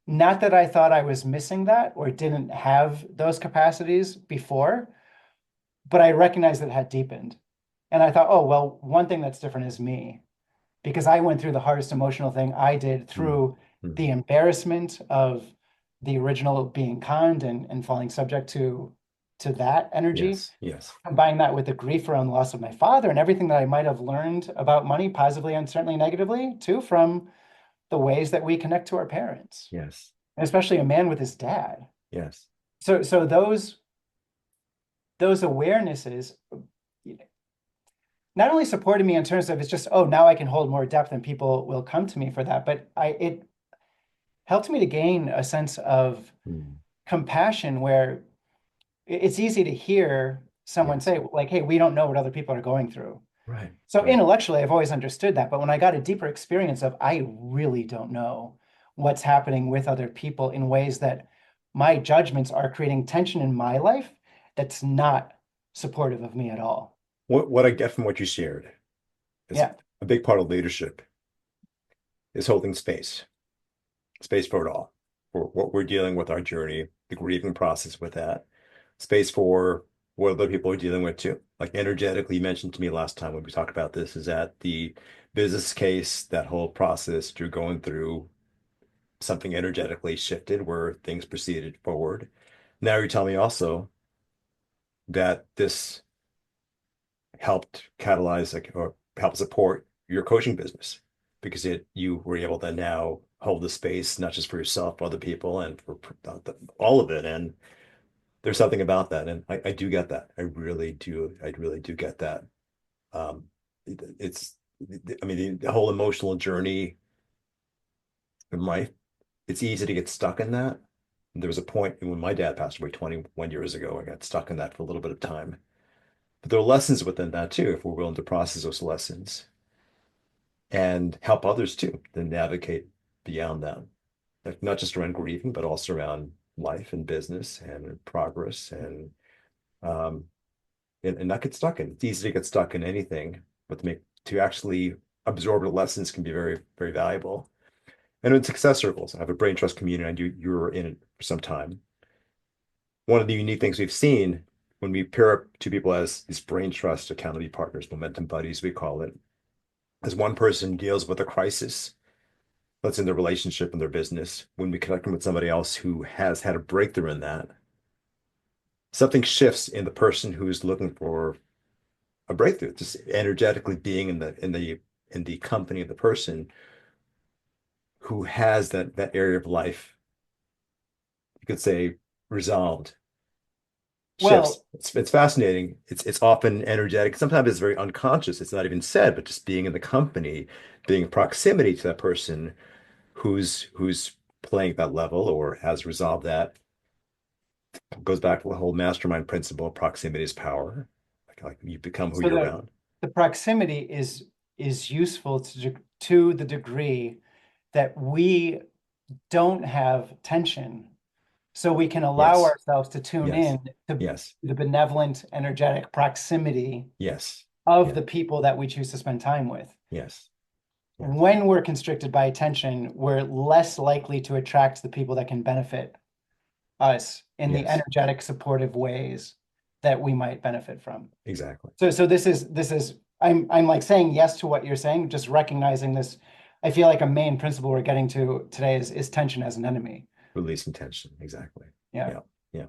Not that I thought I was missing that or didn't have those capacities before, but I recognized that it had deepened. And I thought, oh, well, one thing that's different is me, because I went through the hardest emotional thing I did Hmm. through Hmm. the embarrassment of the original being conned and falling subject to that energy, Yes. Yes. combine that with the grief around the loss of my father and everything that I might have learned about money, positively and certainly negatively, too, from the ways that we connect to our parents, Yes. and especially a man with his dad. Yes. So those awarenesses not only supported me in terms of it's just, oh, now I can hold more depth and people will come to me for that, but it helped me to gain a sense of Hmm. compassion where it's easy to hear someone Yes. say, like, hey, we don't know what other people are going through. Right. So Right. intellectually, I've always understood that. But when I got a deeper experience of, I really don't know what's happening with other people in ways that my judgments are creating tension in my life that's not supportive of me at all. What I get from what you shared is Yeah. a big part of leadership is holding space for it all, for what we're dealing with our journey, the grieving process with that, space for what other people are dealing with too. Like energetically, you mentioned to me last time when we talked about this, is that the business case, that whole process you're going through, something energetically shifted where things proceeded forward. Now you're telling me also that this helped catalyze like, or help support your coaching business because you were able to now hold the space not just for yourself, but other people, and for all of it. And there's something about that, and I do get that. I really do. I really do get that. Um, it's, I mean, the whole emotional journey in life. It's easy to get stuck in that. There was a point when my dad passed away 21 years ago. I got stuck in that for a little bit of time. But there are lessons within that too, if we're willing to process those lessons and help others too to navigate beyond that. Like not just around grieving, but also around life and business and progress um and not get stuck in. It's easy to get stuck in anything, but to actually absorb the lessons can be very, very valuable. And in success circles, I have a brain trust community. I do you're in it for some time. One of the unique things we've seen when we pair up two people as these brain trust accountability partners, momentum buddies, we call it, as one person deals with a crisis, let's in their relationship and their business, when we connect them with somebody else who has had a breakthrough in that, something shifts in the person who's looking for a breakthrough. Just energetically being in the company of the person who has that area of life, you could say, resolved, shifts. Well, It's fascinating. It's often energetic. Sometimes it's very unconscious. It's not even said, but just being in the company, being in proximity to that person who's playing at that level or has resolved that goes back to the whole mastermind principle, proximity is power. Like you become who so you're the around. the proximity is useful to the degree that we don't have tension. So we can allow Yes, ourselves to tune yes, in to yes, the benevolent, energetic proximity yes, of yeah, the people that we choose to spend time with. yes, yes, When we're constricted by attention, we're less likely to attract the people that can benefit us in the yes, energetic, supportive ways that we might benefit from. exactly. So this is I'm like saying yes to what you're saying, just recognizing this. I feel like a main principle we're getting to today is tension as an enemy. Release intention. Exactly. Yeah. Yeah, yeah.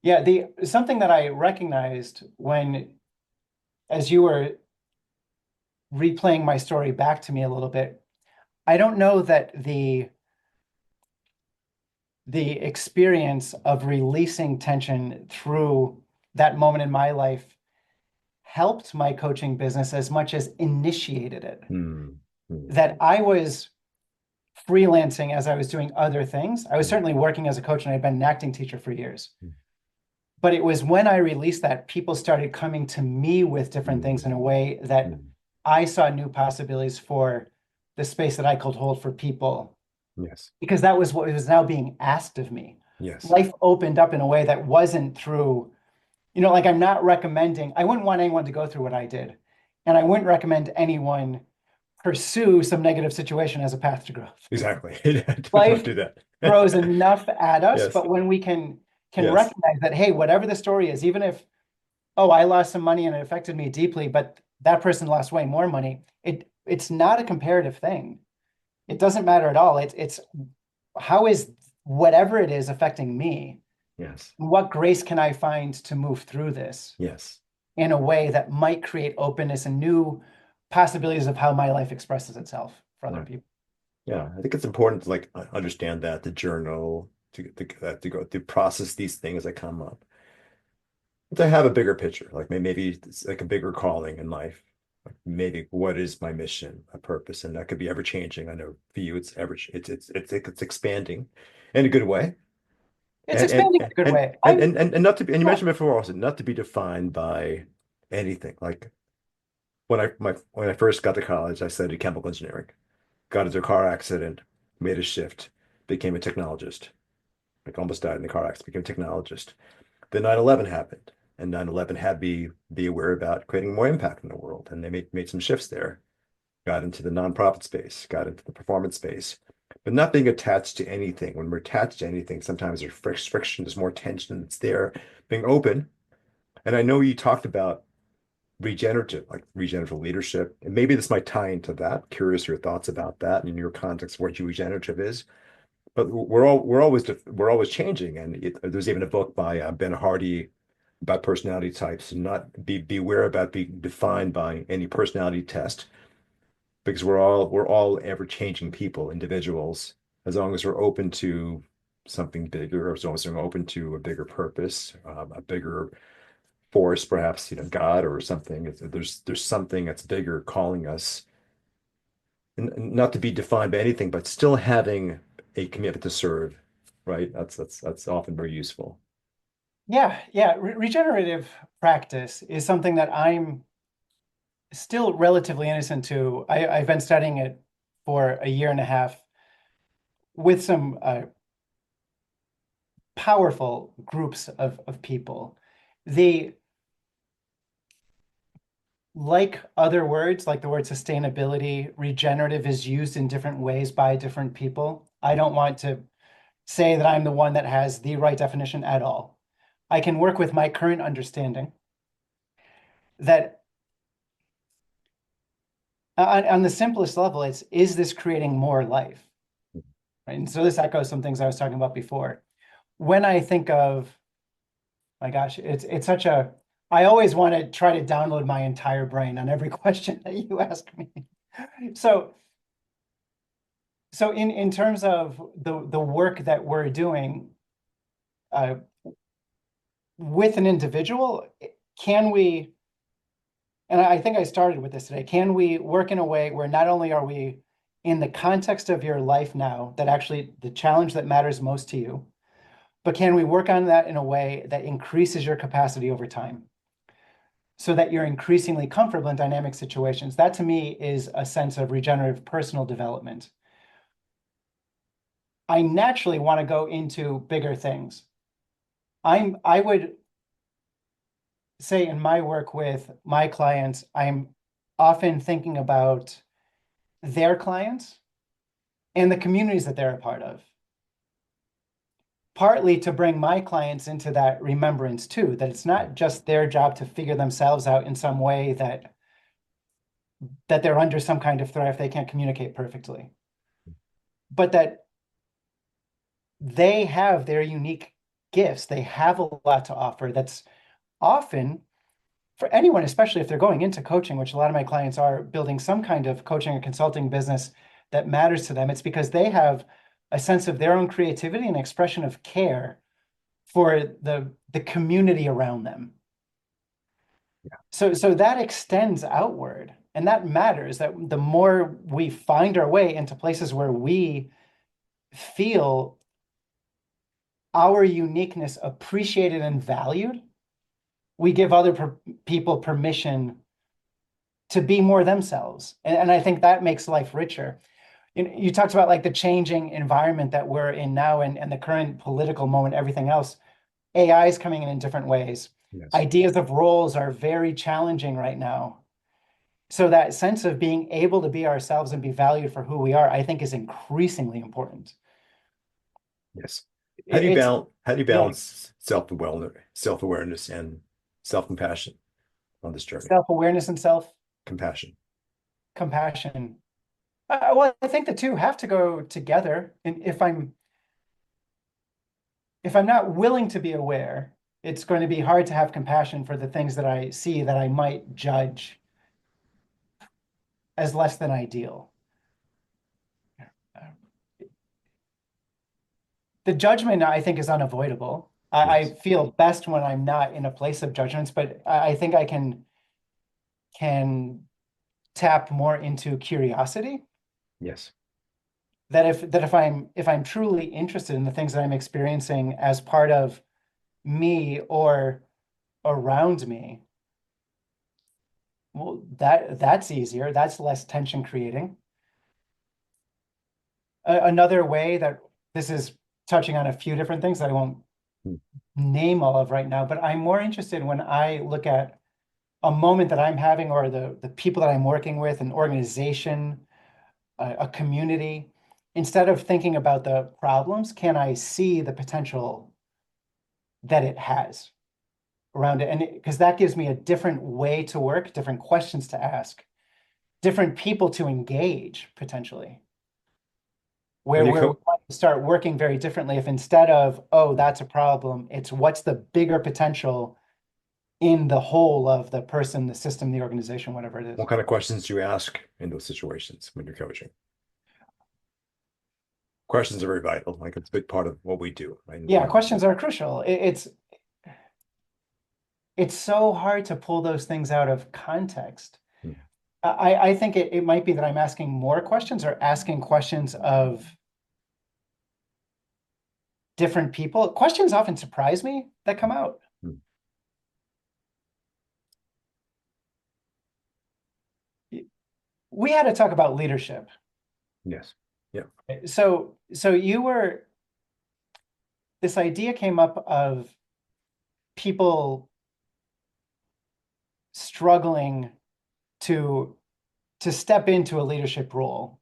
Yeah, the something that I recognized when as you were replaying my story back to me a little bit, I don't know that the experience of releasing tension through that moment in my life helped my coaching business as much as initiated it. Hmm. Hmm. That I was freelancing as I was doing other things. I was Hmm. certainly working as a coach and I'd been an acting teacher for years. Hmm. But it was when I released that people started coming to me with different things in a way that Hmm. I saw new possibilities for the space that I could hold for people Yes, because that was what was now being asked of me. yes, Life opened up in a way that wasn't through, like I'm not recommending, I wouldn't want anyone to go through what I did. And I wouldn't recommend anyone pursue some negative situation as a path to growth. exactly. Don't Life do that. throws enough at us, Yes, but when we can yes, recognize that, hey, whatever the story is, even if, oh, I lost some money and it affected me deeply, but that person lost way more money, it's not a comparative thing. It doesn't matter at all. It's how is whatever it is affecting me? yes, What grace can I find to move through this yes. in a way that might create openness and new possibilities of how my life expresses itself for other Right. people? Yeah, I think it's important to like understand that, to journal, to go to process these things that come up, to have a bigger picture. Like maybe it's like a bigger calling in life. Like maybe what is my mission, a purpose, and that could be ever changing. I know for you, it's ever it's expanding in a good way, It's expanding in a good way. and not to be. And you Yeah, mentioned before also not to be defined by anything. Like when I first got to college, I studied chemical engineering. Got into a car accident, made a shift, became a technologist. Like almost died in the car accident, became a technologist. Then 9/11 happened, and 9/11 had me be aware about creating more impact in the world. And they made some shifts there. Got into the nonprofit space, got into the performance space, but not being attached to anything. When we're attached to anything, sometimes there's friction, there's more tension that's there. Being open. And I know you talked about regenerative leadership. And maybe this might tie into that. Curious your thoughts about that and in your context, what regenerative is. But we're always changing. And there's even a book by Ben Hardy about personality types, and not beware about being defined by any personality test, because we're all ever changing people, individuals, as long as we're open to something bigger, or as long as we're open to a bigger purpose, a bigger force, perhaps, God or something. There's something that's bigger calling us, and not to be defined by anything, but still having a commitment to serve, right? That's often very useful. yeah. Regenerative practice is something that I'm still relatively innocent to. I've been studying it for a year and a half with some powerful groups of people. The like other words, like the word sustainability, regenerative is used in different ways by different people. I don't want to say that I'm the one that has the right definition at all. I can work with my current understanding that on the simplest level, is this creating more life? Right. And so this echoes some things I was talking about before. When I think of, my gosh, it's such a, I always want to try to download my entire brain on every question that you ask me. So So in terms of the work that we're doing uh, with an individual, can we, and I think I started with this today, can we work in a way where not only are we in the context of your life now, that actually the challenge that matters most to you, but can we work on that in a way that increases your capacity over time so that you're increasingly comfortable in dynamic situations? That to me is a sense of regenerative personal development. I naturally want to go into bigger things. I would say in my work with my clients, I'm often thinking about their clients and the communities that they're a part of, partly to bring my clients into that remembrance too, that it's not just their job to figure themselves out in some way that they're under some kind of threat if they can't communicate perfectly, but that they have their unique gifts. They have a lot to offer that's often for anyone, especially if they're going into coaching, which a lot of my clients are building some kind of coaching or consulting business that matters to them. It's because they have a sense of their own creativity and expression of care for the community around them. So that extends outward, and that matters. That the more we find our way into places where we feel our uniqueness appreciated and valued, we give other people permission to be more themselves. And I think that makes life richer. You talked about like the changing environment that we're in now and the current political moment, everything else. AI is coming in different ways. Yes. Ideas of roles are very challenging right now. So that sense of being able to be ourselves and be valued for who we are, I think is increasingly important. Yes. It's, How do you yeah, balance self-awareness and self-compassion on this journey? self-awareness and Compassion. self-compassion. Well, I think the two have to go together. And if I'm not willing to be aware, it's going to be hard to have compassion for the things that I see that I might judge as less than ideal. The judgment, I think, is unavoidable. I Yes. feel best when I'm not in a place of judgments, but I think I can tap more into curiosity. Yes. That if I'm truly interested in the things that I'm experiencing as part of me or around me, well, that's easier. That's less tension creating. Another way that this is touching on a few different things that I won't Hmm. name all of right now, but I'm more interested when I look at a moment that I'm having or the people that I'm working with, an organization, a community. Instead of thinking about the problems, can I see the potential that it has around it? And because that gives me a different way to work, different questions to ask, different people to engage potentially, When where you we're co going to start working very differently if instead of, oh, that's a problem, it's what's the bigger potential in the whole of the person, the system, the organization, whatever it is. what kind of questions do you ask in those situations when you're coaching? Questions are very vital. Like it's a big part of what we do, right? Yeah, questions are crucial. It's so hard to pull those things out of context. Hmm. I think it might be that I'm asking more questions or asking questions of different people. Questions often surprise me that come out. Hmm. We had to talk about leadership. Yes. Yeah. So this idea came up of people struggling to to step into a leadership role,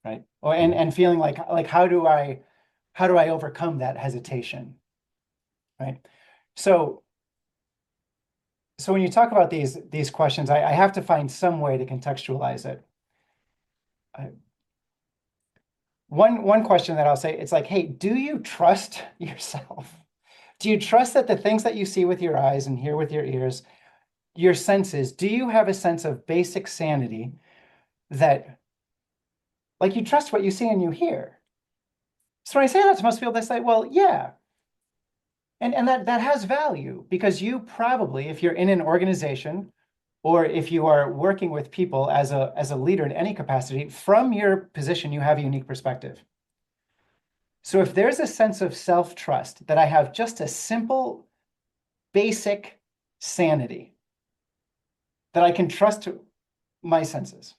right? Or and Mhm. and feeling like how do I overcome that hesitation, right? So so when you talk about these questions, I have to find some way to contextualize it. I, one question that I'll say, it's like, hey, do you trust yourself? Do you trust that the things that you see with your eyes and hear with your ears, your senses, do you have a sense of basic sanity that Like you trust what you see and you hear. So when I say that to most people, they say, well, yeah. And that has value because you probably, if you're in an organization or if you are working with people as a leader in any capacity, from your position, you have a unique perspective. So if there's a sense of self-trust that I have just a simple, basic sanity that I can trust my senses.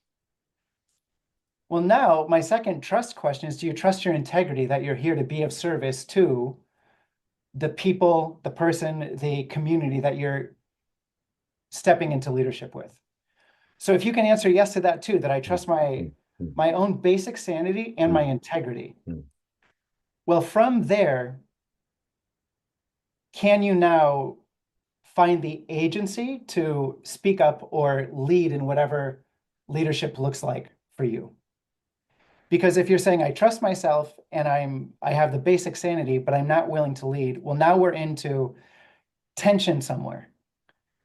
Well, now my second trust question is, do you trust your integrity that you're here to be of service to the people, the person, the community that you're stepping into leadership with? So if you can answer yes to that too, that I Mm, trust mm, mm, my own basic sanity and my mm, integrity. mm. Well, from there, can you now find the agency to speak up or lead in whatever leadership looks like for you? Because if you're saying I trust myself and I have the basic sanity, but I'm not willing to lead, well, now we're into tension somewhere.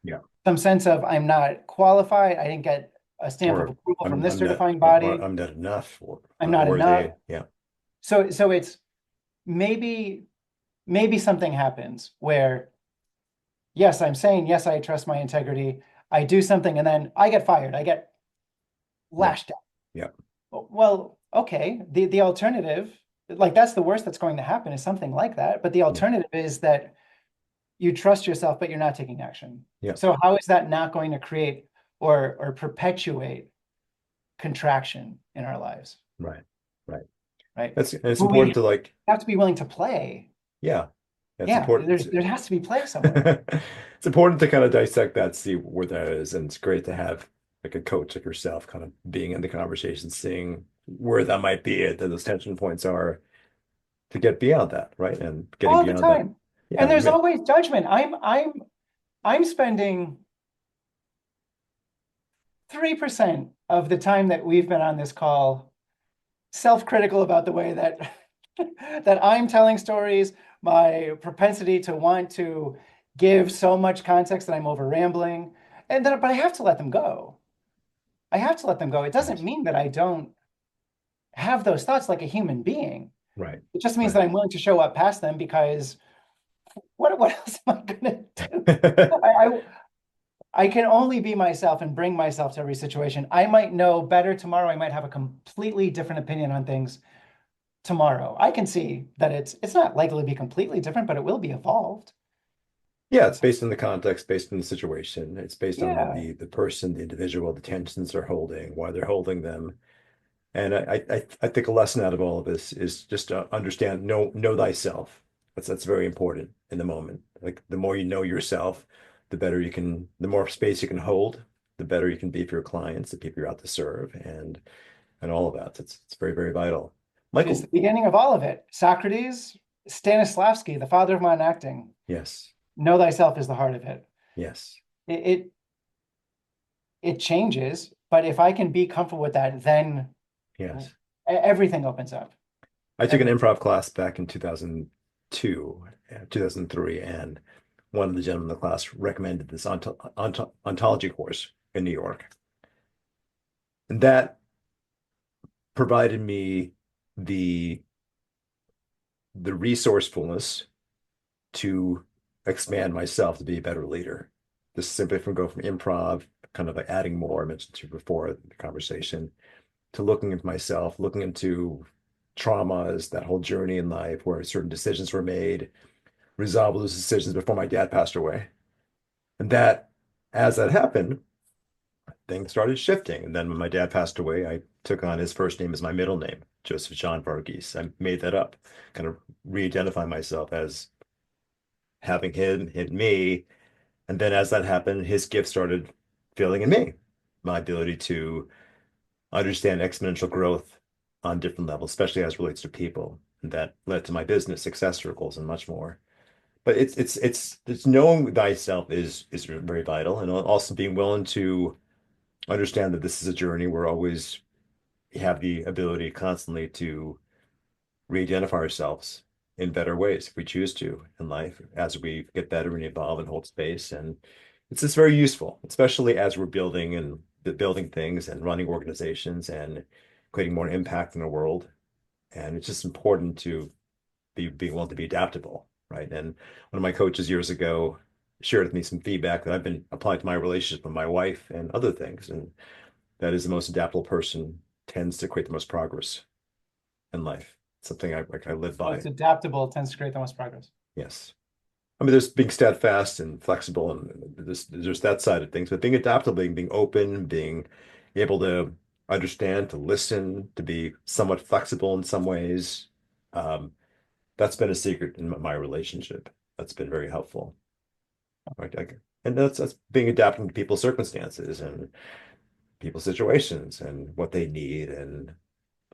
Yeah. Some sense of I'm not qualified, I didn't get a stamp of Or approval from this I'm not certifying body, I'm not enough or I'm not not enough. worthy. Yeah. So it's maybe something happens where yes, I'm saying yes, I trust my integrity. I do something and then I get fired. I get Yeah. lashed out. Yeah. Well, okay. The alternative, like that's the worst that's going to happen is something like that. But the Yeah. alternative is that you trust yourself, but you're not taking action. Yeah. So how is that not going to create or perpetuate contraction in our lives? Right. Right. Right. That's it's But important we to like, have to be willing to play. yeah, it's Yeah, important. there has to be play somewhere. It's important to kind of dissect that, see where that is. And it's great to have like a coach like yourself kind of being in the conversation, seeing where that might be at, those tension points are to get beyond that, right? And getting All the beyond that. time. Yeah. And there's always judgment. I'm spending 3% of the time that we've been on this call self-critical about the way that that I'm telling stories, my propensity to want to give so much context that I'm over rambling. And then but I have to let them go. I have to let them go. It doesn't Yes. mean that I don't have those thoughts like a human being. Right. It just means Right. that I'm willing to show up past them because what else am I gonna do? I, I can only be myself and bring myself to every situation. I might know better tomorrow. I might have a completely different opinion on things tomorrow. I can see that it's not likely to be completely different, but it will be evolved. Yeah, it's based on the context, based on the situation. It's based on Yeah. the person, the individual, the tensions they're holding, why they're holding them. And I think a lesson out of all of this is just to understand, know thyself. That's very important in the moment. Like the more you know yourself, the better you can, the more space you can hold, the better you can be for your clients, the people you're out to serve, and all of that. It's very, very vital. It's the Michael, beginning of all of it. Socrates, Stanislavski, the father of modern acting. yes, Know thyself is the heart of it. yes, It it, it changes, but if I can be comfortable with that, then yes. everything opens up. I took an Everything. improv class back in 2002, 2003, and one of the gentlemen in the class recommended this ontology course in New York. And that provided me the resourcefulness to expand myself to be a better leader. Just simply from go from improv, kind of like adding more, I mentioned to you before the conversation, to looking into myself, looking into traumas, that whole journey in life where certain decisions were made, resolve those decisions before my dad passed away. And that, as that happened, things started shifting. And then when my dad passed away, I took on his first name as my middle name, Joseph John Varghese. I made that up, kind of re-identify myself as having him, me. And then as that happened, his gift started filling in me, my ability to understand exponential growth on different levels, especially as relates to people. And that led to my business success circles and much more. But it's knowing thyself is very vital, and also being willing to understand that this is a journey. We're always have the ability constantly to re-identify ourselves in better ways if we choose to in life as we get better and evolve and hold space. And it's just very useful, especially as we're building and building things and running organizations and creating more impact in the world. And it's just important to being willing to be adaptable, right? And one of my coaches years ago shared with me some feedback that I've been applying to my relationship with my wife and other things. And that is the most adaptable person tends to create the most progress in life. Something I live Most by. adaptable tends to create the most progress. Yes. I mean, there's being steadfast and flexible, and there's that side of things, but being adaptable, being open, being able to understand, to listen, to be somewhat flexible in some ways. Um, that's been a secret in my relationship. That's been very helpful. Right? And that's being adapting to people's circumstances and people's situations and what they need and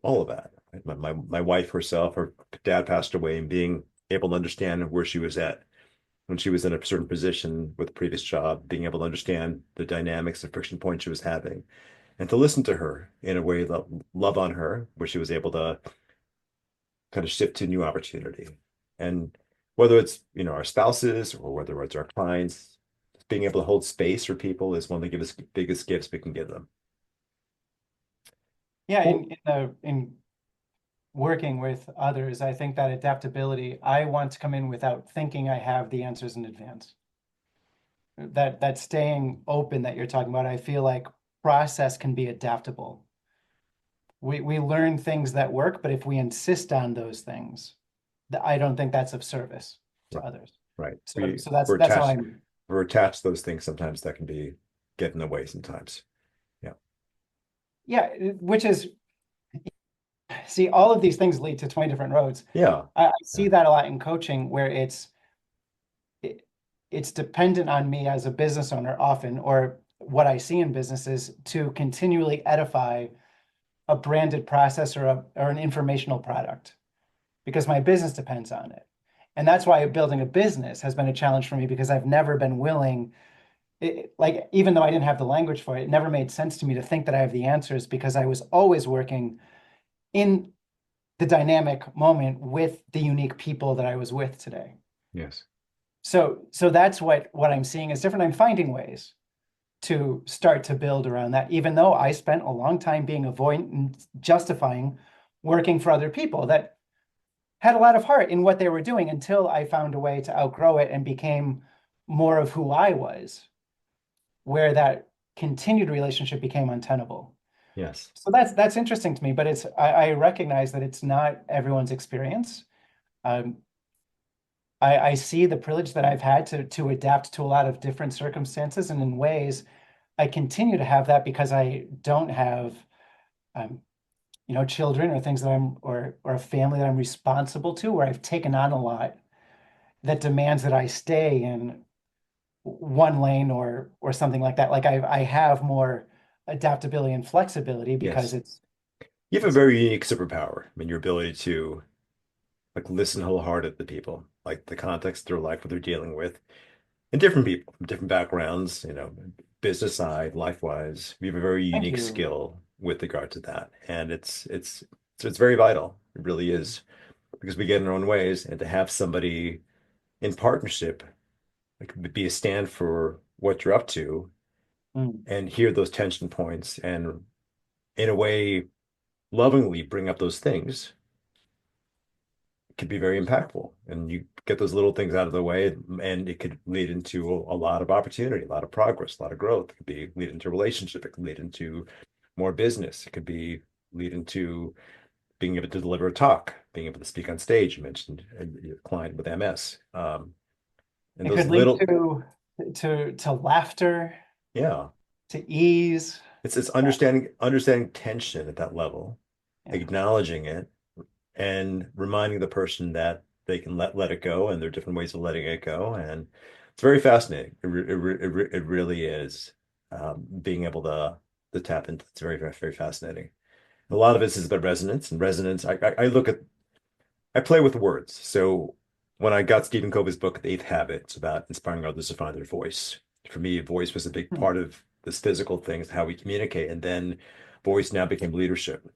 all of that. Right? My wife herself, her dad passed away, and being able to understand where she was at when she was in a certain position with a previous job, being able to understand the dynamics and friction points she was having, and to listen to her in a way that love on her, where she was able to kind of shift to new opportunity. And whether it's, our spouses or whether it's our clients, being able to hold space for people is one of the biggest gifts we can give them. Yeah, Well, in working with others, I think that adaptability, I want to come in without thinking I have the answers in advance. That staying open that you're talking about, I feel like process can be adaptable. We learn things that work, but if we insist on those things, I don't think that's of service to right, others. right. So that's We're that's how attached, I'm. we're attached to those things sometimes that can be get in the way sometimes. Yeah. Yeah, which is, see, all of these things lead to 20 different roads. Yeah. I Yeah. see that a lot in coaching where it, it's dependent on me as a business owner often, or what I see in businesses to continually edify a branded process or an informational product because my business depends on it. And that's why building a business has been a challenge for me because I've never been willing, like, even though I didn't have the language for it, it never made sense to me to think that I have the answers because I was always working in the dynamic moment with the unique people that I was with today. Yes. So that's what I'm seeing is different. I'm finding ways to start to build around that, even though I spent a long time being avoidant and justifying working for other people that had a lot of heart in what they were doing until I found a way to outgrow it and became more of who I was, where that continued relationship became untenable. Yes. So that's interesting to me, but I recognize that it's not everyone's experience. Um, I see the privilege that I've had to adapt to a lot of different circumstances, and in ways, I continue to have that because I don't have, um, children or things that or a family that I'm responsible to, where I've taken on a lot that demands that I stay in one lane or something like that. Like I have more adaptability and flexibility because Yes. it's You have a it's very unique superpower. I mean, your ability to like listen wholehearted to people, like the context of their life, what they're dealing with, and different people from different backgrounds, business side, life wise. We have a very thank unique you. skill with regard to that. And it's very vital. It really is because we get in our own ways, and to have somebody in partnership, like be a stand for what you're up to Mm. and hear those tension points and in a way lovingly bring up those things could be very impactful. And you get those little things out of the way, and it could lead into a lot of opportunity, a lot of progress, a lot of growth. It could be lead into a relationship. It could lead into more business. It could be lead into being able to deliver a talk, being able to speak on stage. You mentioned your client with MS. And It those could lead little, to laughter, yeah, to ease. it's Uh, understanding tension at that level, yeah. acknowledging it, and reminding the person that they can let it go, and there are different ways of letting it go. And it's very fascinating. It really is. Being able to tap into it's very, very, very fascinating. A lot of this is about resonance, and resonance. I look at I play with words. So when I got Stephen Covey's book, The Eighth Habit, it's about inspiring others to find their voice. For me, voice was a big Hmm. part of this physical things, how we communicate, and then voice now became leadership.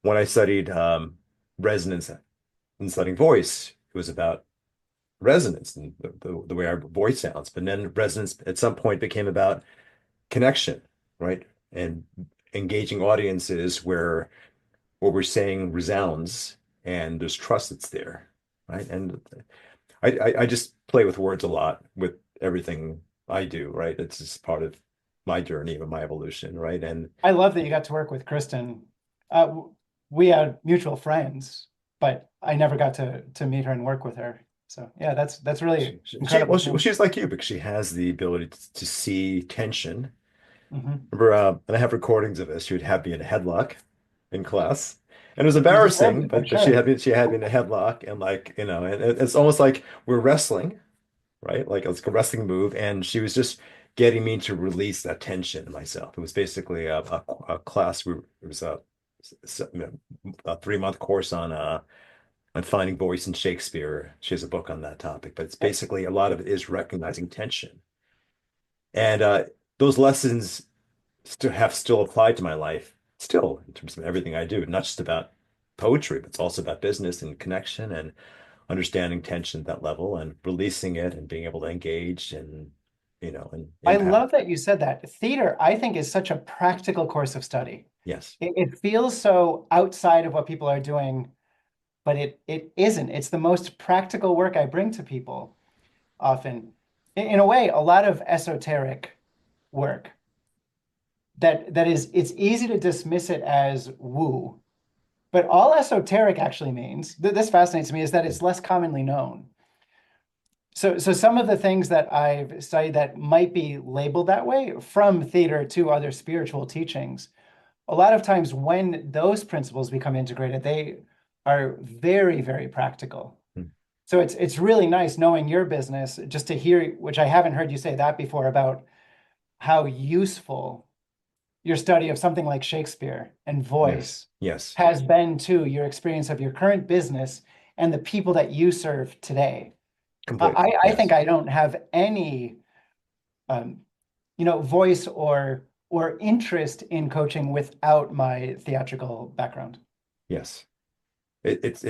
When I studied resonance and studying voice, it was about resonance and the way our voice sounds. But then resonance at some point became about connection, right? And engaging audiences where what we're saying resounds and there's trust that's there, right? And I just play with words a lot with everything I do, right? It's just part of my journey and my evolution, right? And I love that you got to work with Kristen. We had mutual friends, but I never got to meet her and work with her. So yeah, that's really incredible well, too. she's like you because she has the ability to see tension. Hmm. Remember, and I have recordings of this. She would have me in a headlock in class, and it was You deserved embarrassing, it, I'm but sure. she had me in a headlock, and like and it's almost like we're wrestling, right? Like it's a wrestling move, and she was just getting me to release that tension in myself. It was basically a class. It was a 3 month course on finding voice in Shakespeare. She has a book on that topic, but it's basically a lot of it is recognizing tension. And those lessons still applied to my life, still in terms of everything I do, not just about poetry, but it's also about business and connection and understanding tension at that level and releasing it and being able to engage and I love impact. that you said that. Theater, I think, is such a practical course of study. Yes. It feels so outside of what people are doing, but it isn't. It's the most practical work I bring to people often. In a way, a lot of esoteric work that is, it's easy to dismiss it as woo, but all esoteric actually means, this fascinates me, is that it's less commonly known. So some of the things that I've studied that might be labeled that way, from theater to other spiritual teachings, a lot of times when those principles become integrated, they are very, very practical. Hmm. So it's really nice knowing your business, just to hear, which I haven't heard you say that before, about how useful your study of something like Shakespeare and Yes. voice Yes. has been to your experience of your current business and the people that you serve today. Completely. I think Yes. I don't have any um, voice or interest in coaching without my theatrical background. Yes. It's I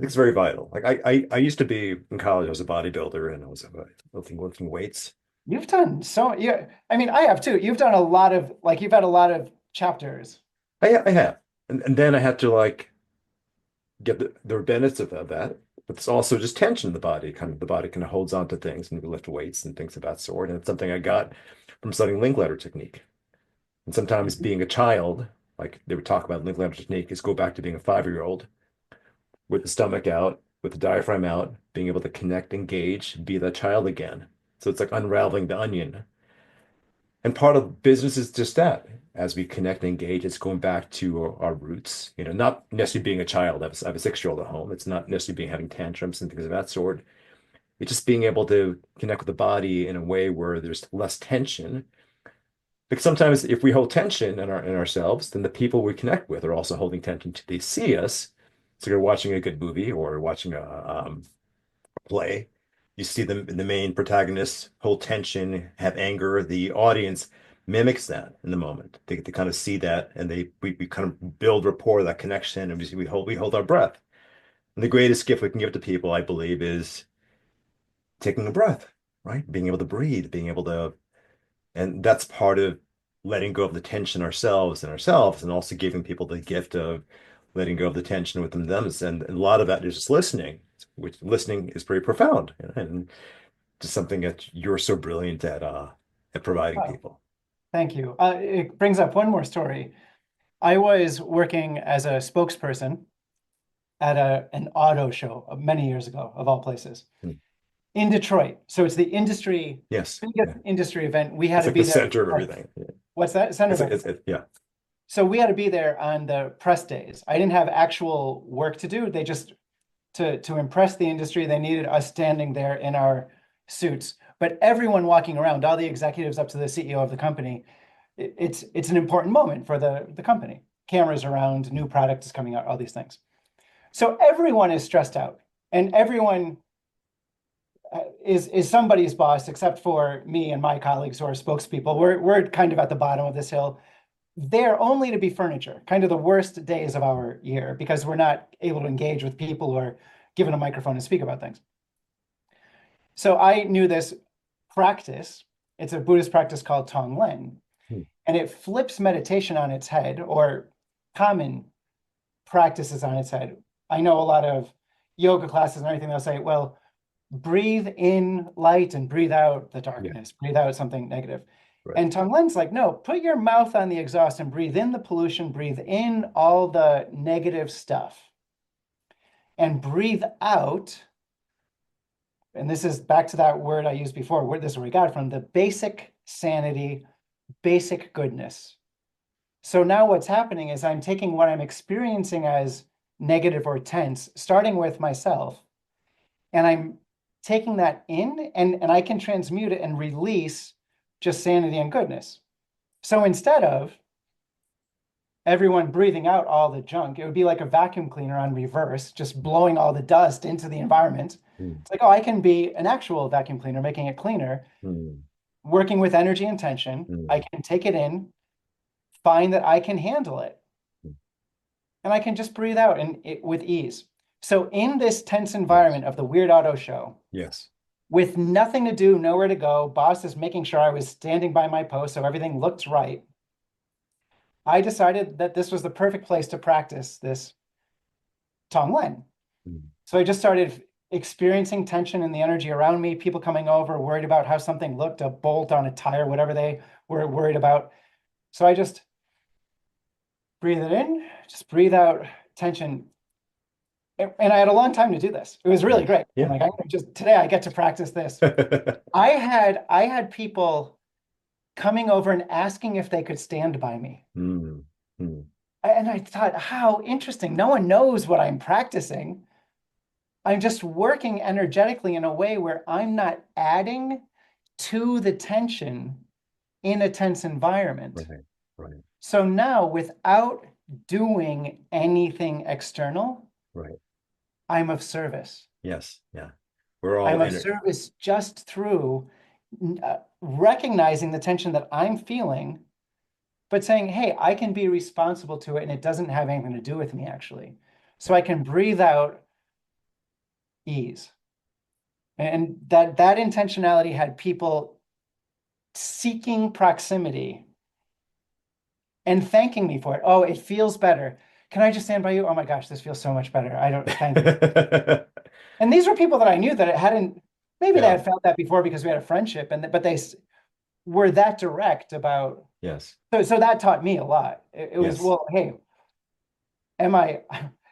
think it's very vital. Like I used to be in college, I was a bodybuilder and I was lifting weights. You've done so, yeah. I mean, I have too. You've done a lot of, like, you've had a lot of chapters. I have. And then I had to like get the benefits of that. But it's also just tension in the body. Kind of the body kind of holds on to things and we lift weights and things of that sort. And it's something I got from studying Linklater technique. And sometimes Mhm. being a child, like they would talk about Linklater technique, is go back to being a 5-year-old with the stomach out, with the diaphragm out, being able to connect, engage, be that child again. So it's like unraveling the onion. And part of business is just that. As we connect and engage, it's going back to our roots. Not necessarily being a child. I have a 6-year-old at home. It's not necessarily being having tantrums and things of that sort. It's just being able to connect with the body in a way where there's less tension. Because sometimes if we hold tension in ourselves, then the people we connect with are also holding tension to they see us. So you're watching a good movie or watching a play. You see the main protagonists hold tension, have anger. The audience mimics that in the moment. They kind of see that and we kind of build rapport, that connection, and we hold our breath. And the greatest gift we can give to people, I believe, is taking a breath, right? Being able to breathe, being able to and that's part of letting go of the tension ourselves and also giving people the gift of letting go of the tension within them. And a lot of that is just listening, which listening is pretty profound and just something that you're so brilliant at providing Oh, people. thank you. It brings up one more story. I was working as a spokesperson at an auto show many years ago, of all places, Hmm. in Detroit. So it's the industry, Yes. biggest Yeah. industry event. We had It's to like the be there. center of everything. Yeah. What's that? Center It's of like everything. yeah. So we had to be there on the press days. I didn't have actual work to do. They just, to impress the industry, they needed us standing there in our suits. But everyone walking around, all the executives up to the CEO of the company, it's an important moment for the company. Cameras around, new product is coming out, all these things. So everyone is stressed out, and everyone is somebody's boss, except for me and my colleagues who are spokespeople. We're kind of at the bottom of this hill. There only to be furniture, kind of the worst days of our year, because we're not able to engage with people who are given a microphone and speak about things. So I knew this practice. It's a Buddhist practice called Tonglen. Hmm. and it flips meditation on its head, or common practices on its head. I know a lot of yoga classes and everything, they'll say, well, breathe in light and breathe out the Yeah. darkness, breathe out something negative. Right. And Tonglen's like, no, put your mouth on the exhaust and breathe in the pollution, breathe in all the negative stuff, and breathe out. And this is back to that word I used before, where this is where we got it from, the basic sanity, basic goodness. So now what's happening is I'm taking what I'm experiencing as negative or tense, starting with myself, and I'm taking that in, and I can transmute it and release just sanity and goodness. So instead of everyone breathing out all the junk, it would be like a vacuum cleaner on reverse, just blowing all the dust into the environment. Mm. It's like, oh, I can be an actual vacuum cleaner, making it cleaner, Mm. working with energy and tension. I Mm. can take it in, find that I can handle it, Mm. and I can just breathe out and with ease. So in this tense Yes. environment of the Weird Auto Show, Yes. with nothing to do, nowhere to go, boss is making sure I was standing by my post so everything looked right, I decided that this was the perfect place to practice this Tonglen. Mm. So I just started experiencing tension in the energy around me, people coming over, worried about how something looked, a bolt on a tire, whatever they were worried about. So I just breathe it in, just breathe out tension. And I had a long time to do this. It was really Yes. great. I'm Yeah. like, I just today I get to practice this. I had people coming over and asking if they could stand by me. Mm. Mm. And I thought, how interesting. No one knows what I'm practicing. I'm just working energetically in a way where I'm not adding to the tension in a tense environment. Right. Right. So now, without doing anything external, Right. I'm of service. Yes. Yeah. We're all I'm of in it. service just through recognizing the tension that I'm feeling, but saying, hey, I can be responsible to it and it doesn't have anything to do with me, actually. So Yeah. I can breathe out ease. And that intentionality had people seeking proximity and thanking me for it. Oh, it feels better. Can I just stand by you? Oh my gosh, this feels so much better. I don't, thank you. And these were people that I knew that it hadn't, maybe they Yeah. had felt that before because we had a friendship, but they were that direct about. Yes. So that taught me a lot. It was, Yes. well, hey, am I,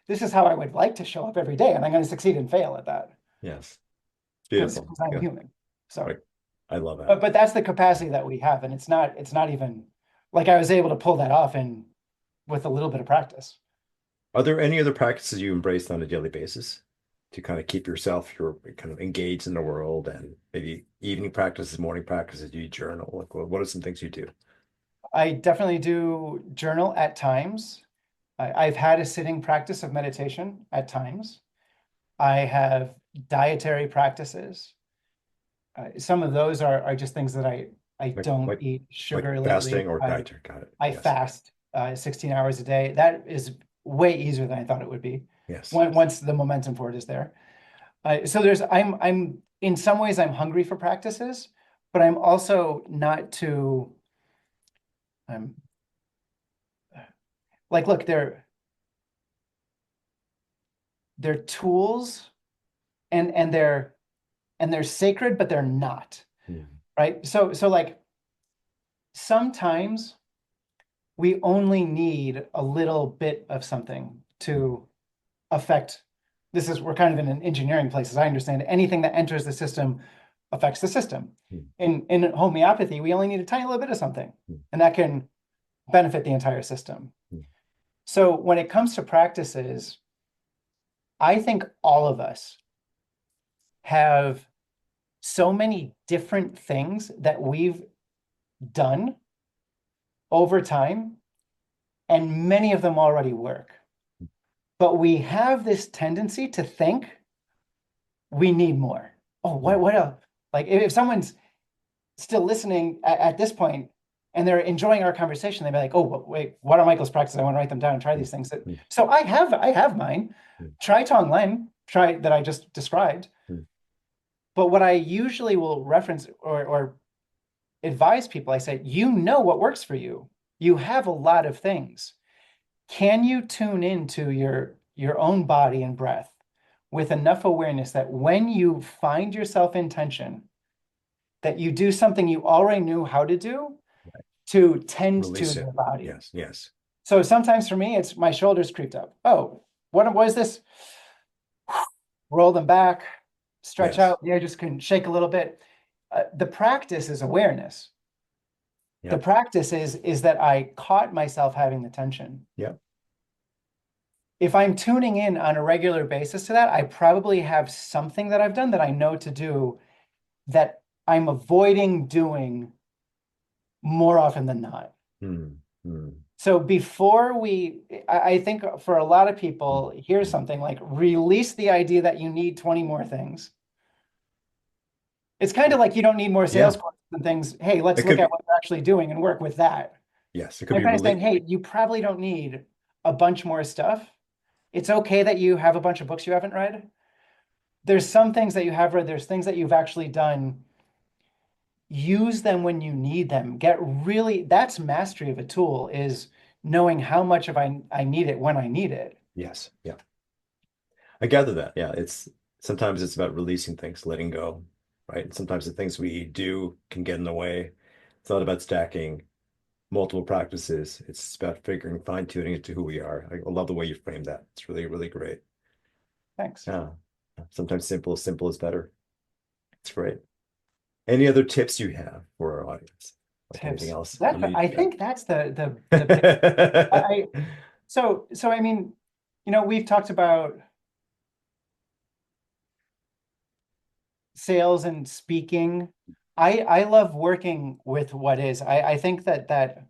this is how I would like to show up every day, and I'm going to succeed and fail at that Yes. because Beautiful. I'm Yeah. human. So, Right. I love that. but that's the capacity that we have, and it's not even like I was able to pull that off in with a little bit of practice. Are there any other practices you embrace on a daily basis to kind of keep yourself, you're kind of engaged in the world, and maybe evening practices, morning practices, do you journal? Like, what are some things you do? I definitely do journal at times. I've had a sitting practice of meditation at times. I have dietary practices. Some of those are just things that I Like don't like eat like sugar lately. fasting or dietary? Got it. I Yes. fast 16 hours a day. That is way easier than I thought it would be Yes. once the momentum for it is there. So I'm in some ways I'm hungry for practices, but I'm also not too I'm like, look, they're tools, and they're sacred, but they're not, Mm. right? So like sometimes we only need a little bit of something Mm. to affect. We're kind of in an engineering place, as I understand it. Anything that enters the system affects the system. Mm. In homeopathy, we only need a tiny little bit of something, Mm. and that can benefit the entire system. Mm. So when it comes to practices, I think all of us have so many different things that we've done over time, and many of them already work. But we have this tendency to think we need more. Oh, Yeah. what else? Like if someone's still listening at this point and they're enjoying our conversation, they'd be like, oh, wait, what are Michael's practices? I want to write them down and try Mm. these things. Mm. So I have mine. Mm. Try Tonglen, try that I just described. Mm. But what I usually will reference or advise people, I say, you know what works for you. You have a lot of things. Can you tune into your own body and breath with enough awareness that when you find yourself in tension, that you do something you already knew how to do to tend to Release the it. body? Yes, yes, So sometimes for me, it's my shoulders creeped up. Oh, what was this? Roll them back, stretch yes. out. Yeah, just can shake a little bit. The practice is awareness. The Yep, practice is that I caught myself having the tension. yep. If I'm tuning in on a regular basis to that, I probably have something that I've done that I know to do that I'm avoiding doing more often than not. Hmm, hmm, So before I think for a lot of hmm, people, here's hmm. something like release the idea that you need 20 more things. It's kind of like you don't need more Yeah, sales courses and things. Hey, let's it look could at be. what you're actually doing and work with that. Yes, it could I'm be kind of saying, really. hey, you probably don't need a bunch more stuff. It's okay that you have a bunch of books you haven't read. There's some things that you have read, there's things that you've actually done. Use them when you need them. Get really, that's mastery of a tool, is knowing how much of I need it when I need it. Yes, yeah. I gather that. Yeah, it's sometimes it's about releasing things, letting go, right? And sometimes the things we do can get in the way. It's not about stacking multiple practices. It's about figuring, fine-tuning it to who we are. I love the way you frame that. It's really, really great. Thanks. Yeah. Sometimes simple is better. It's great. Any other tips you have for our audience? Like anything Tips. else? That I think that's the big I so I mean, we've talked about sales and speaking. I love working with what is. I think that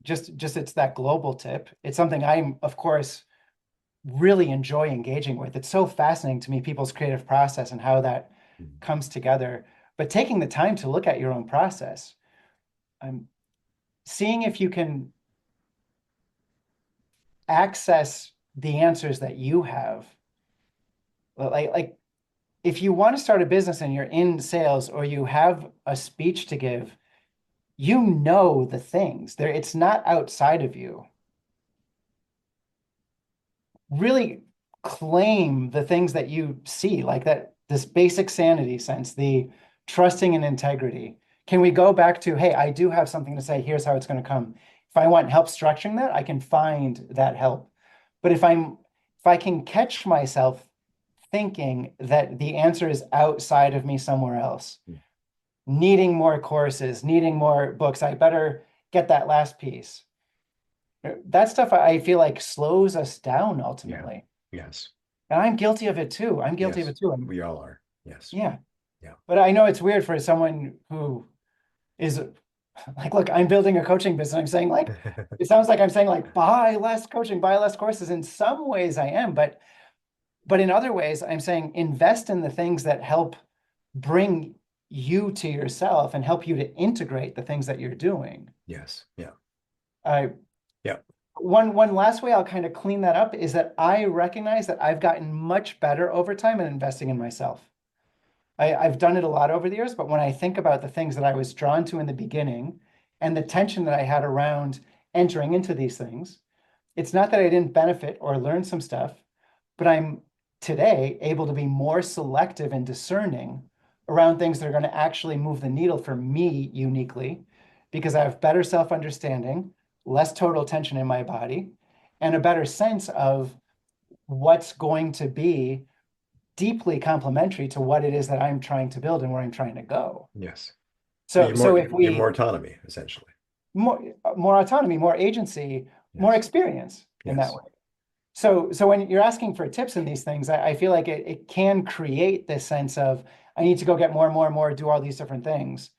just it's that global tip. It's something I'm, of course, really enjoy engaging with. It's so fascinating to me, people's creative process and how that comes together. But taking the time to look at your own process, I'm seeing if you can access the answers that you have. Like if you want to start a business and you're in sales or you have a speech to give, you know the things there. It's not outside of you. Really claim the things that you see, like that, this basic sanity sense, the trusting and integrity. Can we go back to, hey, I do have something to say, here's how it's going to come. If I want help structuring that, I can find that help. But if I can catch myself thinking that the answer is outside of me somewhere else, needing more courses, needing more books, I better get that last piece. That stuff I feel like slows us down Yeah. ultimately. Yes. And I'm guilty of it too. I'm guilty of Yes. it too. And We all are. Yes. yeah, Yeah. but I know it's weird for someone who is like, look, I'm building a coaching business. I'm saying like, it sounds like I'm saying like, buy less coaching, buy less courses. In some ways I am, but in other ways I'm saying invest in the things that help bring you to yourself and help you to integrate the things that you're doing. Yes. Yeah. I Yeah. one last way I'll kind of clean that up is that I recognize that I've gotten much better over time at investing in myself. I've done it a lot over the years, but when I think about the things that I was drawn to in the beginning and the tension that I had around entering into these things, it's not that I didn't benefit or learn some stuff, but I'm today able to be more selective and discerning around things that are going to actually move the needle for me uniquely because I have better self-understanding, less total tension in my body, and a better sense of what's going to be deeply complementary to what it is that I'm trying to build and where I'm trying to go. Yes. But So, so if you have more we autonomy, essentially. more autonomy, more agency, more Yes. experience in that Yes. way. So when you're asking for tips in these things, I feel like it can create this sense of I need to go get more and more and more, do all these different things.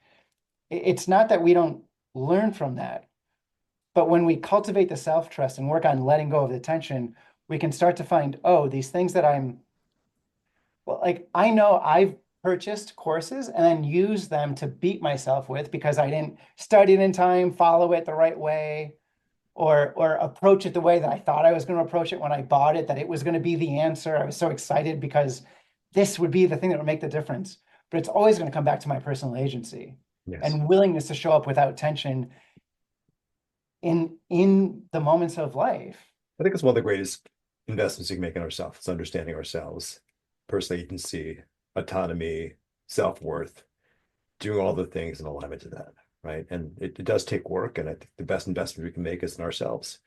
It's not that we don't learn from that, but when we cultivate the self-trust and work on letting go of the tension, we can start to find, oh, these things that I'm well, like I know I've purchased courses and then used them to beat myself with because I didn't study it in time, follow it the right way, or approach it the way that I thought I was going to approach it when I bought it, that it was going to be the answer. I was so excited because this would be the thing that would make the difference. But it's always going to come back to my personal agency. Yes. and willingness to show up without tension in the moments of life. I think it's one of the greatest investments you can make in ourselves. It's understanding ourselves, personal agency, autonomy, self-worth, doing all the things in alignment to that, right? And it does take work. And I think the best investment we can make is in ourselves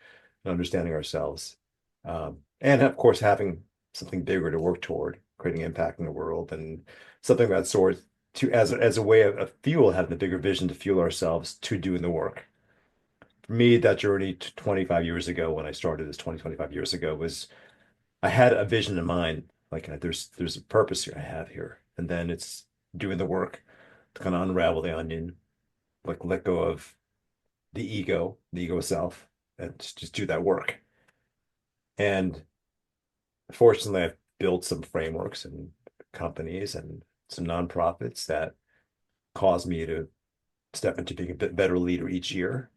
and understanding ourselves. And of course, having something bigger to work toward, creating impact in the world and something of that sort to as a way of fuel, having a bigger vision to fuel ourselves to doing the work. For me, that journey 25 years ago when I started this 25 years ago was I had a vision in mind, like there's a purpose here I have here. And then it's doing the work to kind of unravel the onion, like let go of the ego self, and just do that work. And fortunately, I've built some frameworks and companies and some nonprofits that caused me to step into being a bit better leader each year.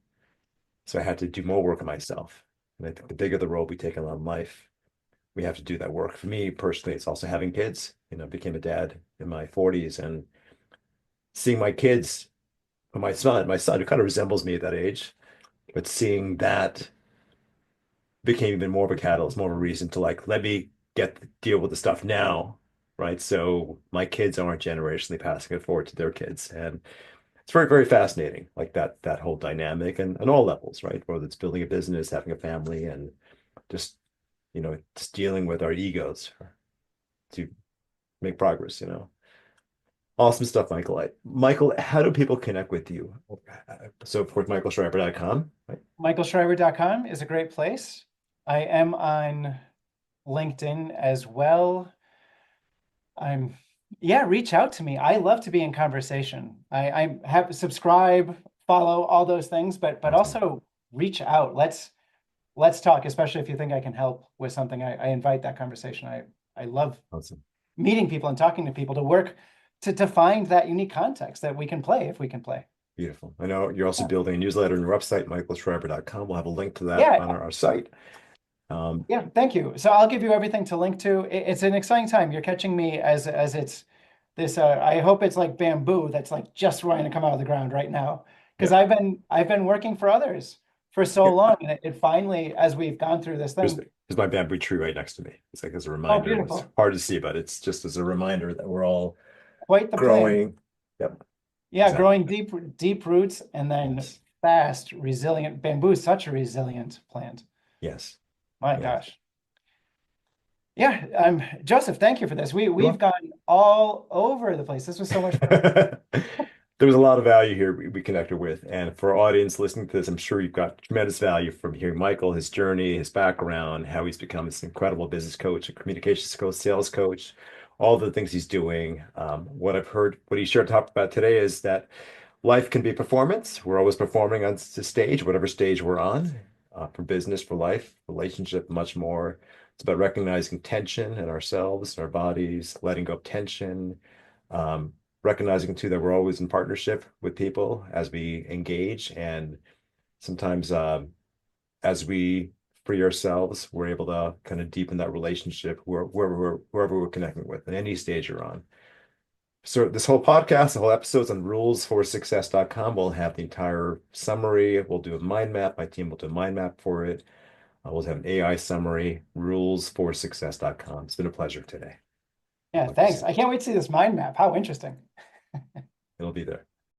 So I had to do more work on myself. And I think the bigger the role we take on life, we have to do that work. For me personally, it's also having kids. I became a dad in my 40s and seeing my kids, my son who kind of resembles me at that age, but seeing that became even more of a catalyst, more of a reason to like, let me deal with the stuff now, right? So my kids aren't generationally passing it forward to their kids. And it's very, very fascinating, like that whole dynamic and on all levels, right? Whether it's building a business, having a family, and just, just dealing with our egos to make progress. Awesome stuff, Michael. Michael, how do people connect with you? So, of course, michaelschreiber.com, right? michaelschreiber.com is a great place. I am on LinkedIn as well. I'm Yeah, reach out to me. I love to be in conversation. I have subscribe, follow all those things, but Awesome. also reach out. Let's talk, especially if you think I can help with something. I invite that conversation. I love Awesome. meeting people and talking to people to work to find that unique context that we can play if we can play. Beautiful. I know you're also Yeah. building a newsletter on your website, michaelschreiber.com. We'll have a link to that on Yeah, our site. Um, yeah, thank you. So I'll give you everything to link to. It's an exciting time. You're catching me as it's this I hope it's like bamboo that's like just trying to come out of the ground right now. Because yeah. I've been working for others for so Here, long. And it finally, as we've gone through this here's, thing, here's my bamboo tree right next to me. It's like as a oh, reminder. It's beautiful. hard to see, but it's just as a reminder that we're all Quite the plant. growing. Yep, Yeah, exactly. growing deep roots and then Yes. fast, resilient. Bamboo is such a resilient plant. Yes. My Yes. gosh. Yeah, Joseph, thank you for this. You We've are. gone all over the place. This was so much fun. There was a lot of value here we connected with. And for our audience listening to this, I'm sure you've got tremendous value from hearing Michael, his journey, his background, how he's become this incredible business coach, a communications coach, sales coach, all the things he's doing. What I've heard, what he shared talked about today is that life can be performance. We're always performing on the stage, whatever stage we're on, for business, for life, relationship, much more. It's about recognizing tension in ourselves, in our bodies, letting go of tension, um, recognizing too that we're always in partnership with people as we engage. And sometimes as we free ourselves, we're able to kind of deepen that relationship wherever we're connecting with, at any stage you're on. So this whole podcast, the whole episode's on rulesforsuccess.com. We'll have the entire summary. We'll do a mind map. My team will do a mind map for it. We'll have an AI summary, rulesforsuccess.com. It's been a pleasure today. Yeah, Like I thanks. said, I can't wait to see this mind map. How interesting. it'll be there.